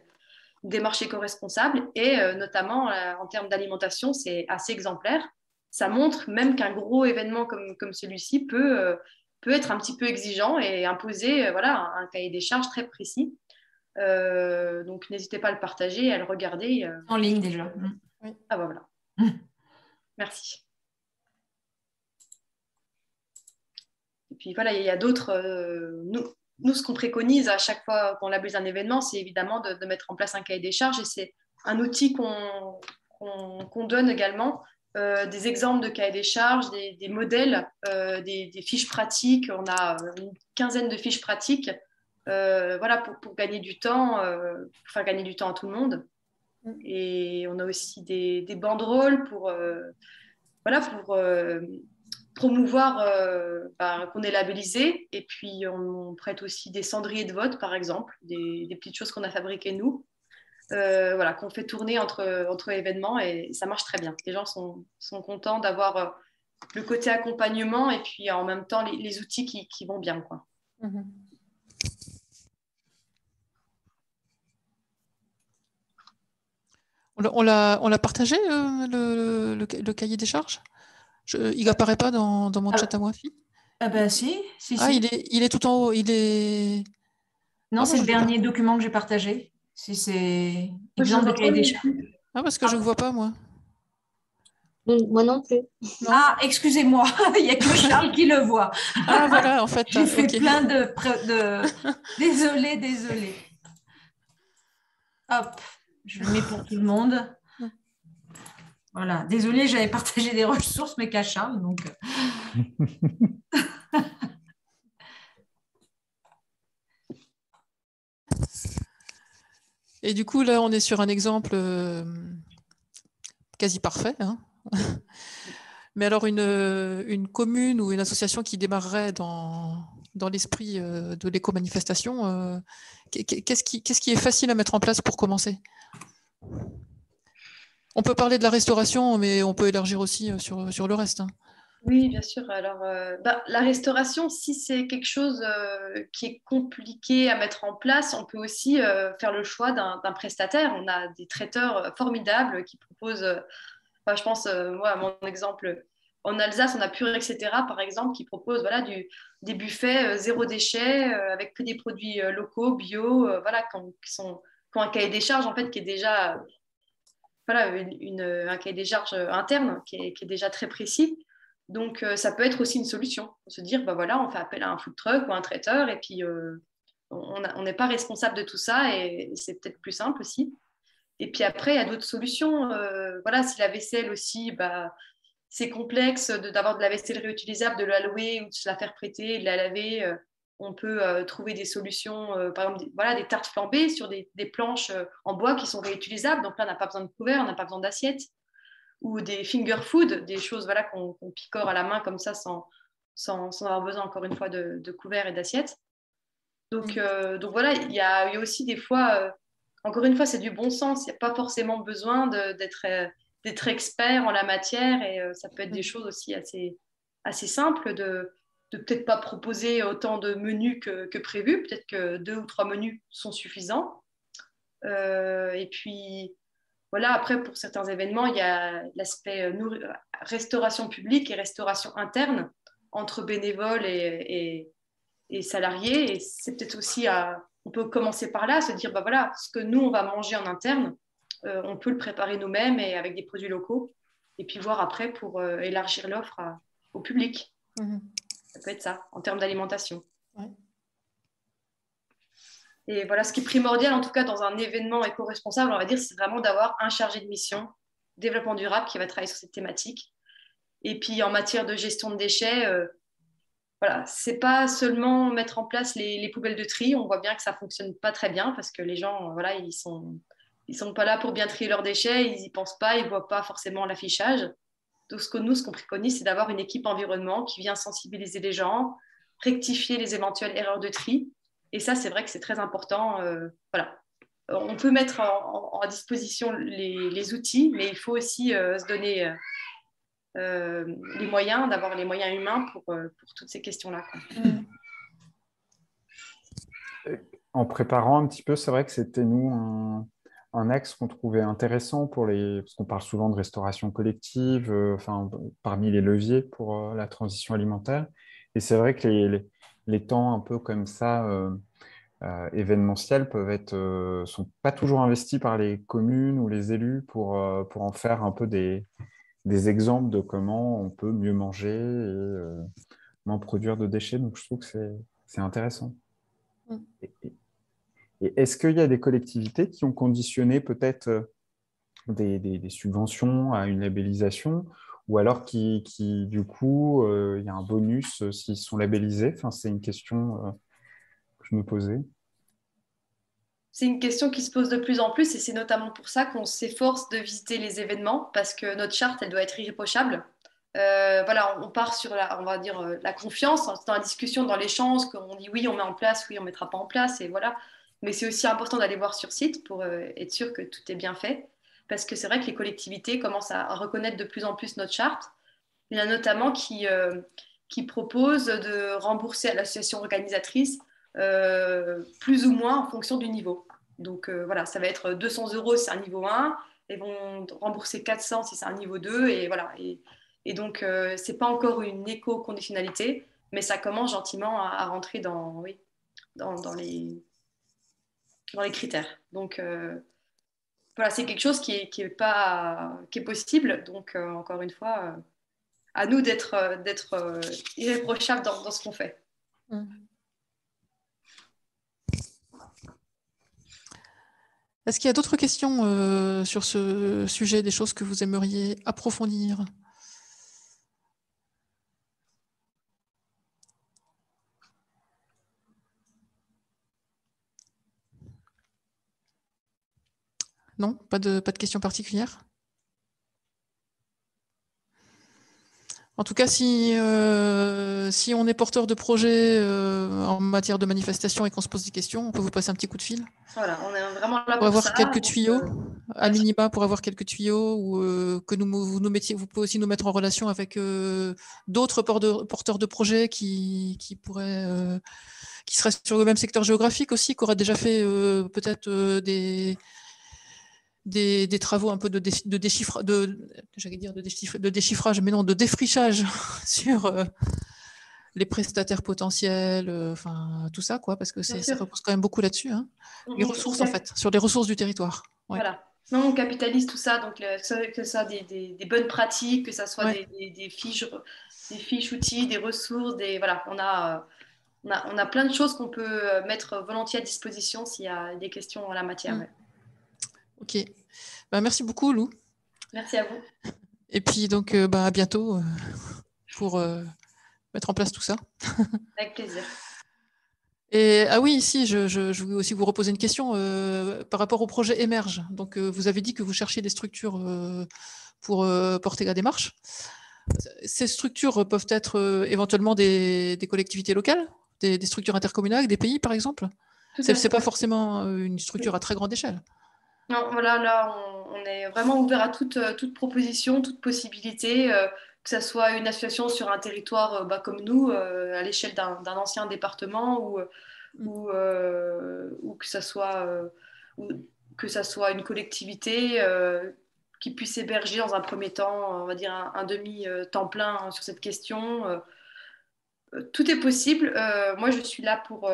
une démarche éco-responsable. Et notamment, en termes d'alimentation, c'est assez exemplaire. Ça montre même qu'un gros événement comme celui-ci peut être un petit peu exigeant et imposer un cahier des charges très précis. Donc, n'hésitez pas à le partager et à le regarder. En ligne déjà. Oui. Ah bah voilà. Merci. Et puis voilà, il y a d'autres... Nous, ce qu'on préconise à chaque fois qu'on labellise un événement, c'est évidemment de mettre en place un cahier des charges. Et c'est un outil qu'on donne également. Des exemples de cahiers des charges, des modèles, des fiches pratiques. On a une quinzaine de fiches pratiques pour gagner du temps, pour faire gagner du temps à tout le monde. Et on a aussi des banderoles pour promouvoir qu'on est labellisé. Et puis, on prête aussi des cendriers de vote, par exemple, des petites choses qu'on a fabriquées nous. Qu'on fait tourner entre événements et ça marche très bien. Les gens sont contents d'avoir le côté accompagnement et puis en même temps les outils qui vont bien, quoi. On l'a partagé, le cahier des charges? Il n'apparaît pas dans mon chat à moi, fille. Ah ben si. Il est tout en haut. Non, c'est le dernier document que j'ai partagé. Si c'est exemple de cahier des charges. Ah, parce que je ne vois pas, moi. Moi non plus. Non. Ah, excusez-moi, il n'y a que Charles qui le voit. Ah, voilà, en fait. J'ai fait plein de... Désolée. Hop, je le mets pour tout le monde. Voilà, désolée, j'avais partagé des ressources, mais qu'à Charles, donc... Et du coup, là, on est sur un exemple quasi parfait. Hein. Mais alors, une commune ou une association qui démarrerait dans l'esprit de l'éco-manifestation, qu'est-ce qui est facile à mettre en place pour commencer? On peut parler de la restauration, mais on peut élargir aussi sur le reste. Hein. Oui, bien sûr. Alors, la restauration, si c'est quelque chose qui est compliqué à mettre en place, on peut aussi faire le choix d'un prestataire. On a des traiteurs formidables qui proposent, enfin, je pense, moi, à mon exemple, en Alsace, on a Pure, etc., par exemple, qui propose voilà, des buffets zéro déchet avec que des produits locaux, bio, voilà, qui ont un cahier des charges en fait, qui est déjà voilà, un cahier des charges interne qui est déjà très précis. Donc, ça peut être aussi une solution. Se dire, bah voilà, on fait appel à un food truck ou un traiteur et puis on n'est pas responsable de tout ça et c'est peut-être plus simple aussi. Et puis après, il y a d'autres solutions. Voilà, si la vaisselle aussi, bah, c'est complexe d'avoir de la vaisselle réutilisable, de la louer ou de se la faire prêter, de la laver. On peut trouver des solutions, par exemple, voilà, des tartes flambées sur des planches en bois qui sont réutilisables. Donc là, on n'a pas besoin de couverts, on n'a pas besoin d'assiettes. Ou des finger food, des choses voilà, qu'on picore à la main comme ça sans avoir besoin, encore une fois, de couverts et d'assiettes. Donc voilà, il y a aussi des fois, encore une fois, c'est du bon sens. Il n'y a pas forcément besoin d'être expert en la matière et ça peut être des choses aussi assez simples de peut-être pas proposer autant de menus que prévu. Peut-être que 2 ou 3 menus sont suffisants. Et puis, voilà, après, pour certains événements, il y a l'aspect restauration publique et restauration interne entre bénévoles et salariés. Et c'est peut-être aussi, on peut commencer par là, se dire, bah voilà, ce que nous, on va manger en interne, on peut le préparer nous-mêmes et avec des produits locaux. Et puis voir après pour élargir l'offre au public. Ça peut être ça, en termes d'alimentation. Ouais. Et voilà, ce qui est primordial, en tout cas, dans un événement éco-responsable, on va dire, c'est vraiment d'avoir un chargé de mission développement durable qui va travailler sur cette thématique. Et puis, en matière de gestion de déchets, voilà, c'est pas seulement mettre en place les poubelles de tri. On voit bien que ça fonctionne pas très bien parce que les gens, voilà, ils sont pas là pour bien trier leurs déchets, ils y pensent pas, ils voient pas forcément l'affichage. Donc, ce qu'on préconise, c'est d'avoir une équipe environnement qui vient sensibiliser les gens, rectifier les éventuelles erreurs de tri. Et ça, c'est vrai que c'est très important. Voilà. On peut mettre à disposition les outils, mais il faut aussi se donner les moyens, d'avoir les moyens humains pour toutes ces questions-là. En préparant un petit peu, c'est vrai que c'était nous un axe qu'on trouvait intéressant parce qu'on parle souvent de restauration collective, enfin, parmi les leviers pour la transition alimentaire. Et c'est vrai que les temps un peu comme ça, événementiels sont pas toujours investis par les communes ou les élus pour en faire un peu des exemples de comment on peut mieux manger et moins produire de déchets. Donc, je trouve que c'est intéressant. Et est-ce qu'il y a des collectivités qui ont conditionné peut-être des subventions à une labellisation ou alors qui du coup, il y a un bonus s'ils sont labellisés? Enfin, c'est une question que je me posais. C'est une question qui se pose de plus en plus et c'est notamment pour ça qu'on s'efforce de visiter les événements parce que notre charte, elle doit être irréprochable. Voilà, on part sur on va dire, la confiance, dans la discussion, dans l'échange, qu'on dit oui, on met en place, oui, on ne mettra pas en place, et voilà. Mais c'est aussi important d'aller voir sur site pour être sûr que tout est bien fait. Parce que c'est vrai que les collectivités commencent à reconnaître de plus en plus notre charte. Il y en a notamment qui proposent de rembourser à l'association organisatrice plus ou moins en fonction du niveau. Donc voilà, ça va être 200 € si c'est un niveau 1, ils vont rembourser 400 si c'est un niveau 2, et voilà. Et donc, ce n'est pas encore une éco-conditionnalité, mais ça commence gentiment à rentrer dans les critères. Donc, voilà, c'est quelque chose qui est possible. Donc, encore une fois, à nous d'être irréprochables dans ce qu'on fait. Est-ce qu'il y a d'autres questions sur ce sujet, des choses que vous aimeriez approfondir ? Non, pas de questions particulières ? En tout cas, si on est porteur de projet en matière de manifestation et qu'on se pose des questions, on peut vous passer un petit coup de fil. Voilà, on est vraiment là pour avoir ça, quelques tuyaux, à ouais. minima, pour avoir quelques tuyaux, ou que vous nous mettiez, vous pouvez aussi nous mettre en relation avec d'autres porteurs de projets qui seraient sur le même secteur géographique aussi, qui auraient déjà fait peut-être des travaux un peu de déchiffrage, mais non, de défrichage sur les prestataires potentiels, enfin tout ça, quoi, parce que ça repose quand même beaucoup là-dessus. Hein. Les ressources, en fait, sur les ressources du territoire. Ouais. Voilà. Non, on capitalise tout ça, donc que ça des bonnes pratiques, que ça soit des fiches outils, des ressources, voilà, on a plein de choses qu'on peut mettre volontiers à disposition s'il y a des questions en la matière. Ouais. Ok. Merci beaucoup, Lou. Merci à vous. Et puis, donc, à bientôt pour mettre en place tout ça. Avec plaisir. Et, oui, ici, je voulais aussi vous reposer une question par rapport au projet Émerge. Donc, vous avez dit que vous cherchiez des structures pour porter la démarche. Ces structures peuvent être éventuellement des collectivités locales, des structures intercommunales, des pays, par exemple. C'est pas forcément une structure à très grande échelle. Non, voilà, là, on est vraiment ouvert à toute proposition, toute possibilité, que ce soit une association sur un territoire comme nous, à l'échelle d'un ancien département, ou que ça soit une collectivité qui puisse héberger dans un premier temps, on va dire, un demi-temps plein sur cette question. Tout est possible. Moi, je suis là pour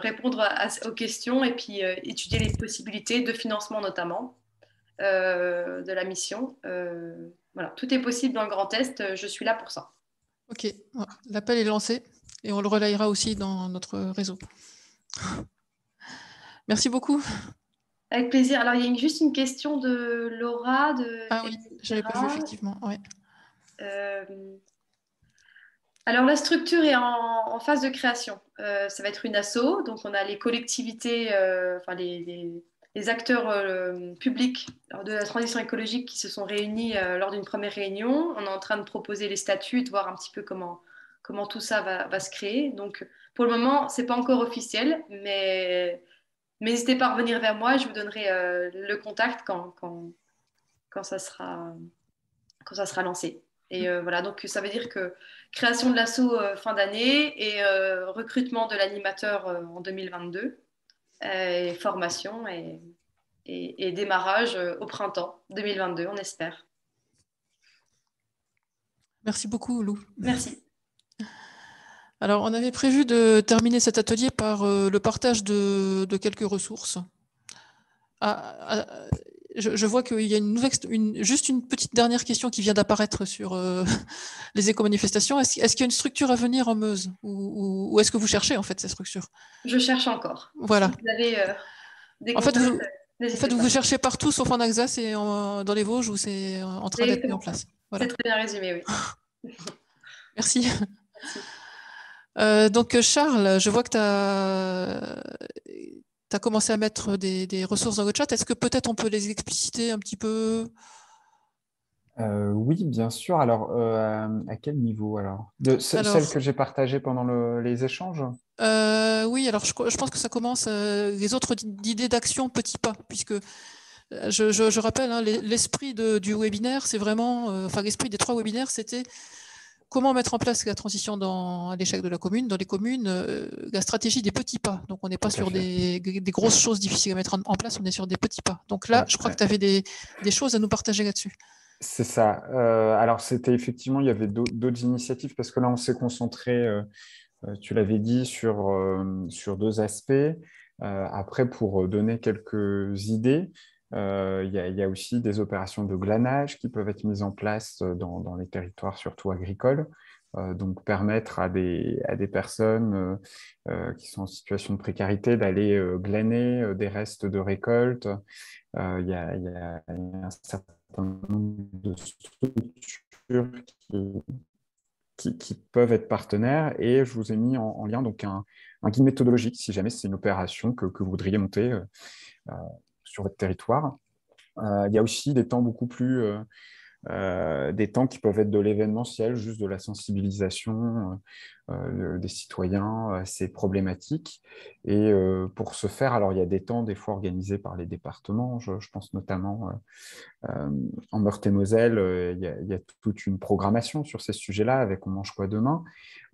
répondre aux questions et puis étudier les possibilités de financement notamment de la mission. Voilà, tout est possible dans le Grand Est. Je suis là pour ça. Ok, l'appel est lancé et on le relayera aussi dans notre réseau. Merci beaucoup. Avec plaisir. Alors, il y a juste une question de Laura. Ah oui, je n'avais pas vu, effectivement. Ouais. Alors, la structure est en phase de création. Ça va être une asso, donc on a les collectivités, enfin les acteurs publics de la transition écologique qui se sont réunis lors d'une première réunion. On est en train de proposer les statuts, de voir un petit peu comment tout ça va se créer. Donc, pour le moment, ce n'est pas encore officiel, mais n'hésitez pas à revenir vers moi, je vous donnerai le contact quand ça sera lancé. Et voilà, donc ça veut dire que création de l'asso fin d'année et recrutement de l'animateur en 2022, et formation et démarrage au printemps 2022, on espère. Merci beaucoup, Lou. Merci. Alors, on avait prévu de terminer cet atelier par le partage de quelques ressources. Je vois qu'il y a juste une petite dernière question qui vient d'apparaître sur les éco-manifestations. Est-ce qu'il y a une structure à venir en Meuse ou est-ce que vous cherchez en fait ces structures? Je cherche encore. Voilà. Si vous avez des contacts, vous cherchez partout sauf en Alsace et dans les Vosges où c'est en train d'être mis en place. Voilà. C'est très bien résumé, oui. Merci. Donc Charles, je vois que tu as commencé à mettre des ressources dans le chat. Est-ce que peut-être on peut les expliciter un petit peu? Oui, bien sûr. Alors, à quel niveau alors? Celles que j'ai partagées pendant les échanges? Oui, alors je pense que ça commence les autres idées d'action petits pas, puisque je rappelle, hein, l'esprit du webinaire, c'est vraiment, l'esprit des 3 webinaires, c'était comment mettre en place la transition à l'échelle de la commune, dans les communes, la stratégie des petits pas. Donc, on n'est pas sur des grosses choses difficiles à mettre en place, on est sur des petits pas. Donc là, je crois que tu avais des choses à nous partager là-dessus. C'est ça. Alors, c'était effectivement, il y avait d'autres initiatives, parce que là, on s'est concentré, tu l'avais dit, sur 2 aspects. Après, pour donner quelques idées, il y a aussi des opérations de glanage qui peuvent être mises en place dans les territoires, surtout agricoles. Donc, permettre à des personnes qui sont en situation de précarité d'aller glaner des restes de récolte. Il y a un certain nombre de structures qui peuvent être partenaires, et je vous ai mis en lien donc un guide méthodologique si jamais c'est une opération que vous voudriez monter sur votre territoire. Il y a aussi des temps beaucoup plus des temps qui peuvent être de l'événementiel, juste de la sensibilisation des citoyens à ces problématiques. Et pour ce faire, alors il y a des temps des fois organisés par les départements, je pense notamment en Meurthe-et-Moselle, il y a toute une programmation sur ces sujets-là avec On mange quoi demain.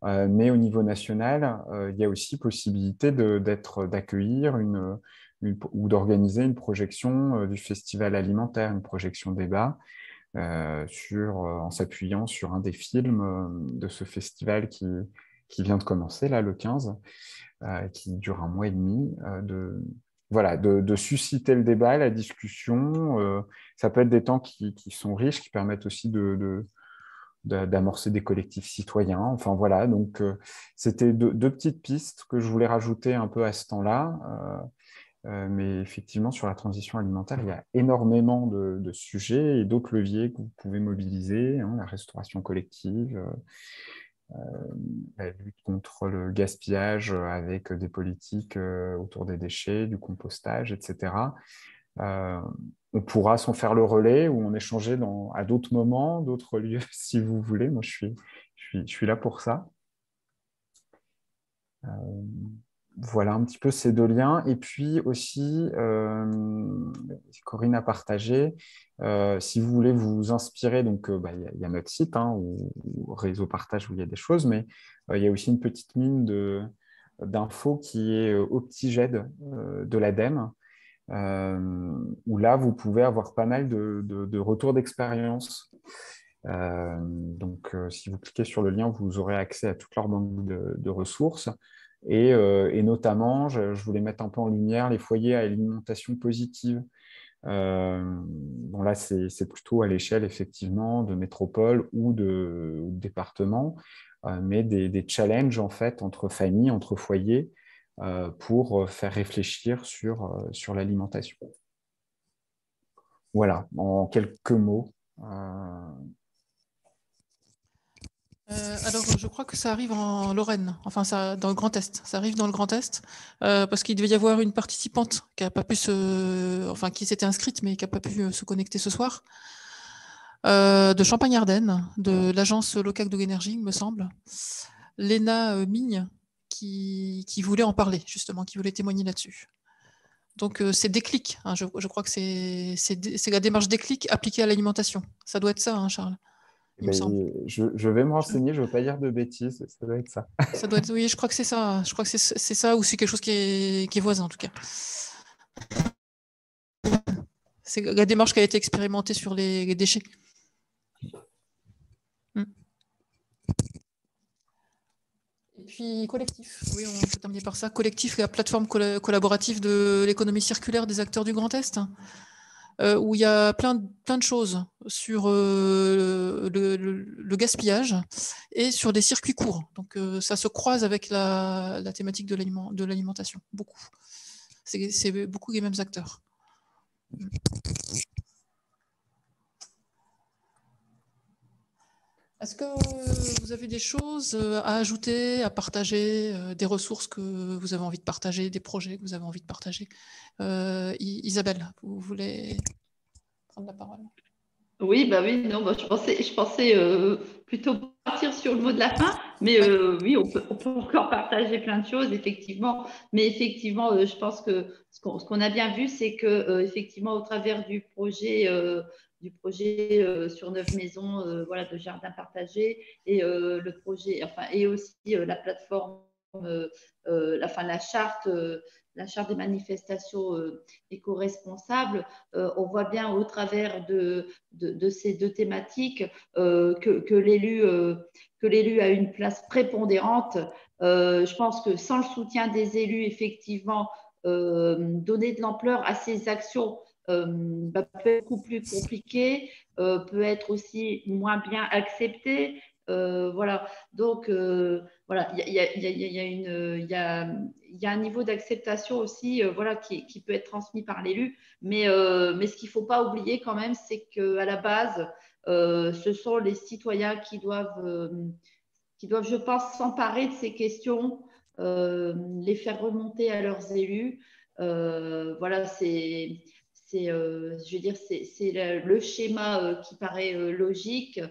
Mais au niveau national, il y a aussi possibilité d'accueillir ou d'organiser une projection du festival alimentaire, une projection débat, en s'appuyant sur un des films de ce festival qui vient de commencer, là, le 15, qui dure 1 mois et demi, de susciter le débat, la discussion. Ça peut être des temps qui sont riches, qui permettent aussi d'amorcer des collectifs citoyens. Enfin voilà, donc c'était deux petites pistes que je voulais rajouter un peu à ce temps-là. Mais effectivement, sur la transition alimentaire, il y a énormément de sujets et d'autres leviers que vous pouvez mobiliser, hein, la restauration collective, la lutte contre le gaspillage avec des politiques autour des déchets, du compostage, etc. On pourra s'en faire le relais ou en échanger à d'autres moments, d'autres lieux, si vous voulez. Moi, je suis là pour ça. Voilà un petit peu ces 2 liens. Et puis aussi, Corinne a partagé, si vous voulez vous inspirer, donc y a notre site, hein, ou Réseau Partage où il y a des choses, mais il y a aussi une petite mine d'infos qui est Optiged de l'ADEME, où là, vous pouvez avoir pas mal de retours d'expérience. Donc, si vous cliquez sur le lien, vous aurez accès à toute leur banque de ressources. Et notamment, je voulais mettre un peu en lumière les foyers à alimentation positive. Bon, là, c'est plutôt à l'échelle, effectivement, de métropole ou de département, mais des challenges, en fait, entre familles, entre foyers, pour faire réfléchir sur l'alimentation. Voilà, en quelques mots. Alors, je crois que ça arrive en Lorraine, enfin dans le Grand Est. Ça arrive dans le Grand Est, parce qu'il devait y avoir une participante qui a pas pu qui s'était inscrite, mais qui n'a pas pu se connecter ce soir, de Champagne-Ardenne, de l'agence locale de l'énergie, il me semble, Léna Migne, qui voulait en parler, justement, qui voulait témoigner là-dessus. Donc, c'est Déclic, hein, je crois que c'est la démarche Déclic appliquée à l'alimentation. Ça doit être ça, hein, Charles. Je vais me renseigner, je ne veux pas dire de bêtises, ça doit être ça. Ça doit être, oui, je crois que c'est ça. Je crois que c'est ça, ou c'est quelque chose qui est voisin, en tout cas. C'est la démarche qui a été expérimentée sur les déchets. Et puis, collectif. Oui, on peut terminer par ça. Collectif, la plateforme collaborative de l'économie circulaire des acteurs du Grand Est, où il y a plein de choses sur le gaspillage et sur des circuits courts. Donc, ça se croise avec la thématique de l'alimentation, beaucoup. C'est beaucoup les mêmes acteurs. Est-ce que vous avez des choses à ajouter, à partager, des ressources que vous avez envie de partager, des projets que vous avez envie de partager? Isabelle, vous voulez prendre la parole? Oui, oui, non, je pensais plutôt partir sur le mot de la fin, mais oui, on peut encore partager plein de choses, effectivement. Mais effectivement, je pense que ce qu'on a bien vu, c'est que effectivement, au travers du projet sur 9 maisons, de jardins partagés, et le projet, et aussi la plateforme, la charte des manifestations éco-responsables, on voit bien au travers de ces 2 thématiques que l'élu a une place prépondérante. Je pense que sans le soutien des élus, effectivement, donner de l'ampleur à ces actions peut être beaucoup plus compliqué, peut être aussi moins bien accepté. Voilà, donc voilà, il y a un niveau d'acceptation aussi, qui peut être transmis par l'élu, mais ce qu'il ne faut pas oublier quand même, c'est qu'à la base, ce sont les citoyens qui doivent, je pense, s'emparer de ces questions, les faire remonter à leurs élus. Voilà, je veux dire, c'est le schéma qui paraît logique.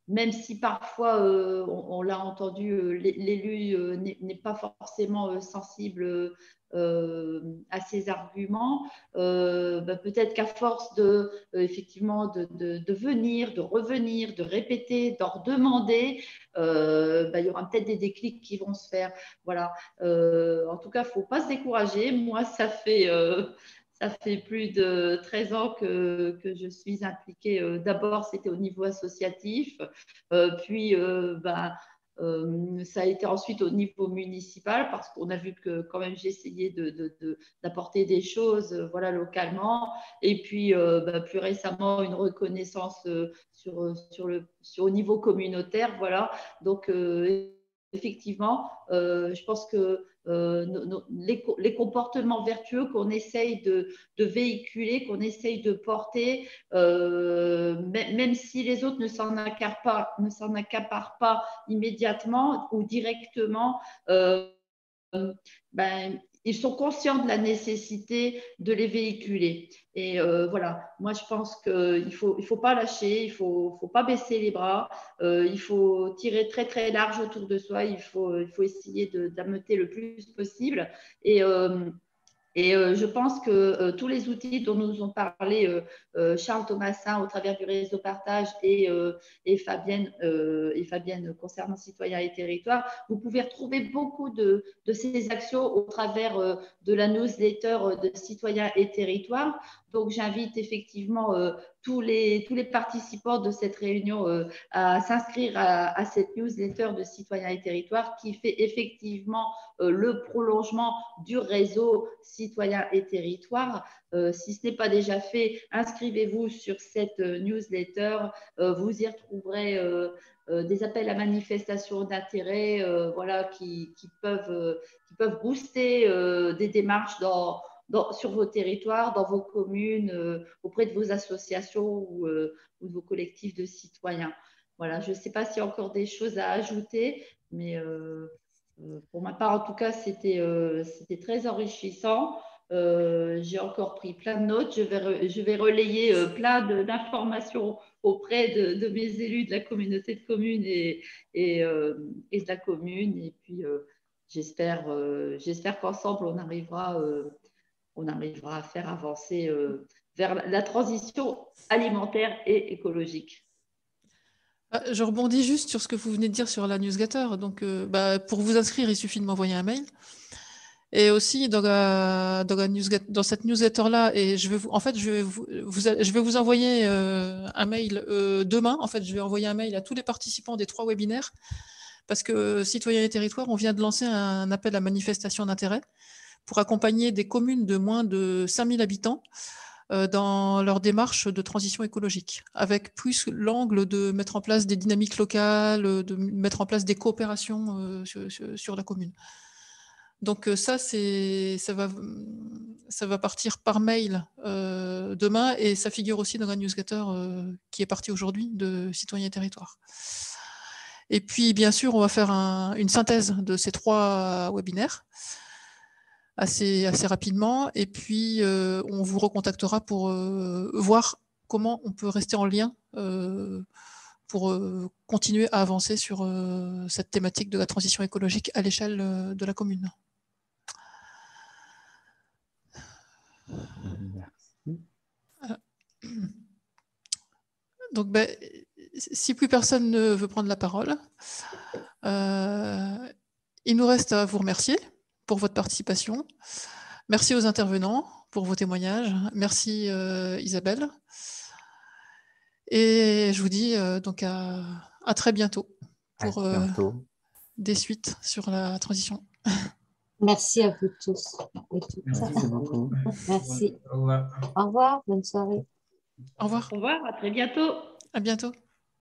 Même si parfois, on l'a entendu, l'élu n'est pas forcément sensible à ces arguments, peut-être qu'à force effectivement de venir, de revenir, de répéter, d'en redemander, il y aura peut-être des déclics qui vont se faire. Voilà. En tout cas, il ne faut pas se décourager. Moi, ça fait plus de 13 ans que je suis impliquée. D'abord, c'était au niveau associatif, puis ça a été ensuite au niveau municipal parce qu'on a vu que quand même j'essayais d'apporter des choses voilà, localement. Et puis, plus récemment, une reconnaissance au niveau communautaire. Voilà. Donc, effectivement, je pense que les comportements vertueux qu'on essaye de véhiculer, qu'on essaye de porter, même si les autres ne s'en accaparent pas immédiatement ou directement, ils sont conscients de la nécessité de les véhiculer. Et voilà, moi je pense qu'il ne faut pas lâcher, il ne faut pas baisser les bras, il faut tirer très très large autour de soi, il faut essayer d'ameuter le plus possible. Et je pense que tous les outils dont nous ont parlé Charles Thomasin au travers du réseau partage et Fabienne concernant Citoyens et Territoires, vous pouvez retrouver beaucoup de ces actions au travers de la newsletter de Citoyens et Territoires. Donc, j'invite effectivement tous les participants de cette réunion à s'inscrire à cette newsletter de Citoyens et Territoires qui fait effectivement le prolongement du réseau Citoyens et Territoires. Si ce n'est pas déjà fait, inscrivez-vous sur cette newsletter. Vous y retrouverez des appels à manifestation d'intérêt voilà, qui peuvent booster des démarches sur vos territoires, dans vos communes, auprès de vos associations ou de vos collectifs de citoyens. Voilà, je ne sais pas s'il y a encore des choses à ajouter, mais pour ma part, en tout cas, c'était très enrichissant. J'ai encore pris plein de notes. Je vais relayer plein d'informations auprès de mes élus de la communauté de communes et de la commune. Et puis, j'espère qu'ensemble, on arrivera à faire avancer vers la transition alimentaire et écologique. Je rebondis juste sur ce que vous venez de dire sur la newsletter. Donc, pour vous inscrire, il suffit de m'envoyer un mail. Et aussi, dans cette newsletter-là, et je vais vous envoyer un mail demain. En fait, je vais envoyer un mail à tous les participants des 3 webinaires parce que Citoyens et Territoires, on vient de lancer un appel à manifestation d'intérêt pour accompagner des communes de moins de 5000 habitants dans leur démarche de transition écologique, avec plus l'angle de mettre en place des dynamiques locales, de mettre en place des coopérations sur la commune. Donc ça va partir par mail demain et ça figure aussi dans la newsletter qui est partie aujourd'hui de Citoyens et Territoires. Et puis, bien sûr, on va faire une synthèse de ces 3 webinaires assez rapidement. Et puis, on vous recontactera pour voir comment on peut rester en lien pour continuer à avancer sur cette thématique de la transition écologique à l'échelle de la commune. Merci. Donc, si plus personne ne veut prendre la parole, il nous reste à vous remercier pour votre participation. Merci aux intervenants pour vos témoignages. Merci Isabelle. Et je vous dis donc à très bientôt pour des suites sur la transition. Merci à vous tous. Merci beaucoup. Merci. Au revoir. Au revoir, bonne soirée. Au revoir. Au revoir, à très bientôt. À bientôt.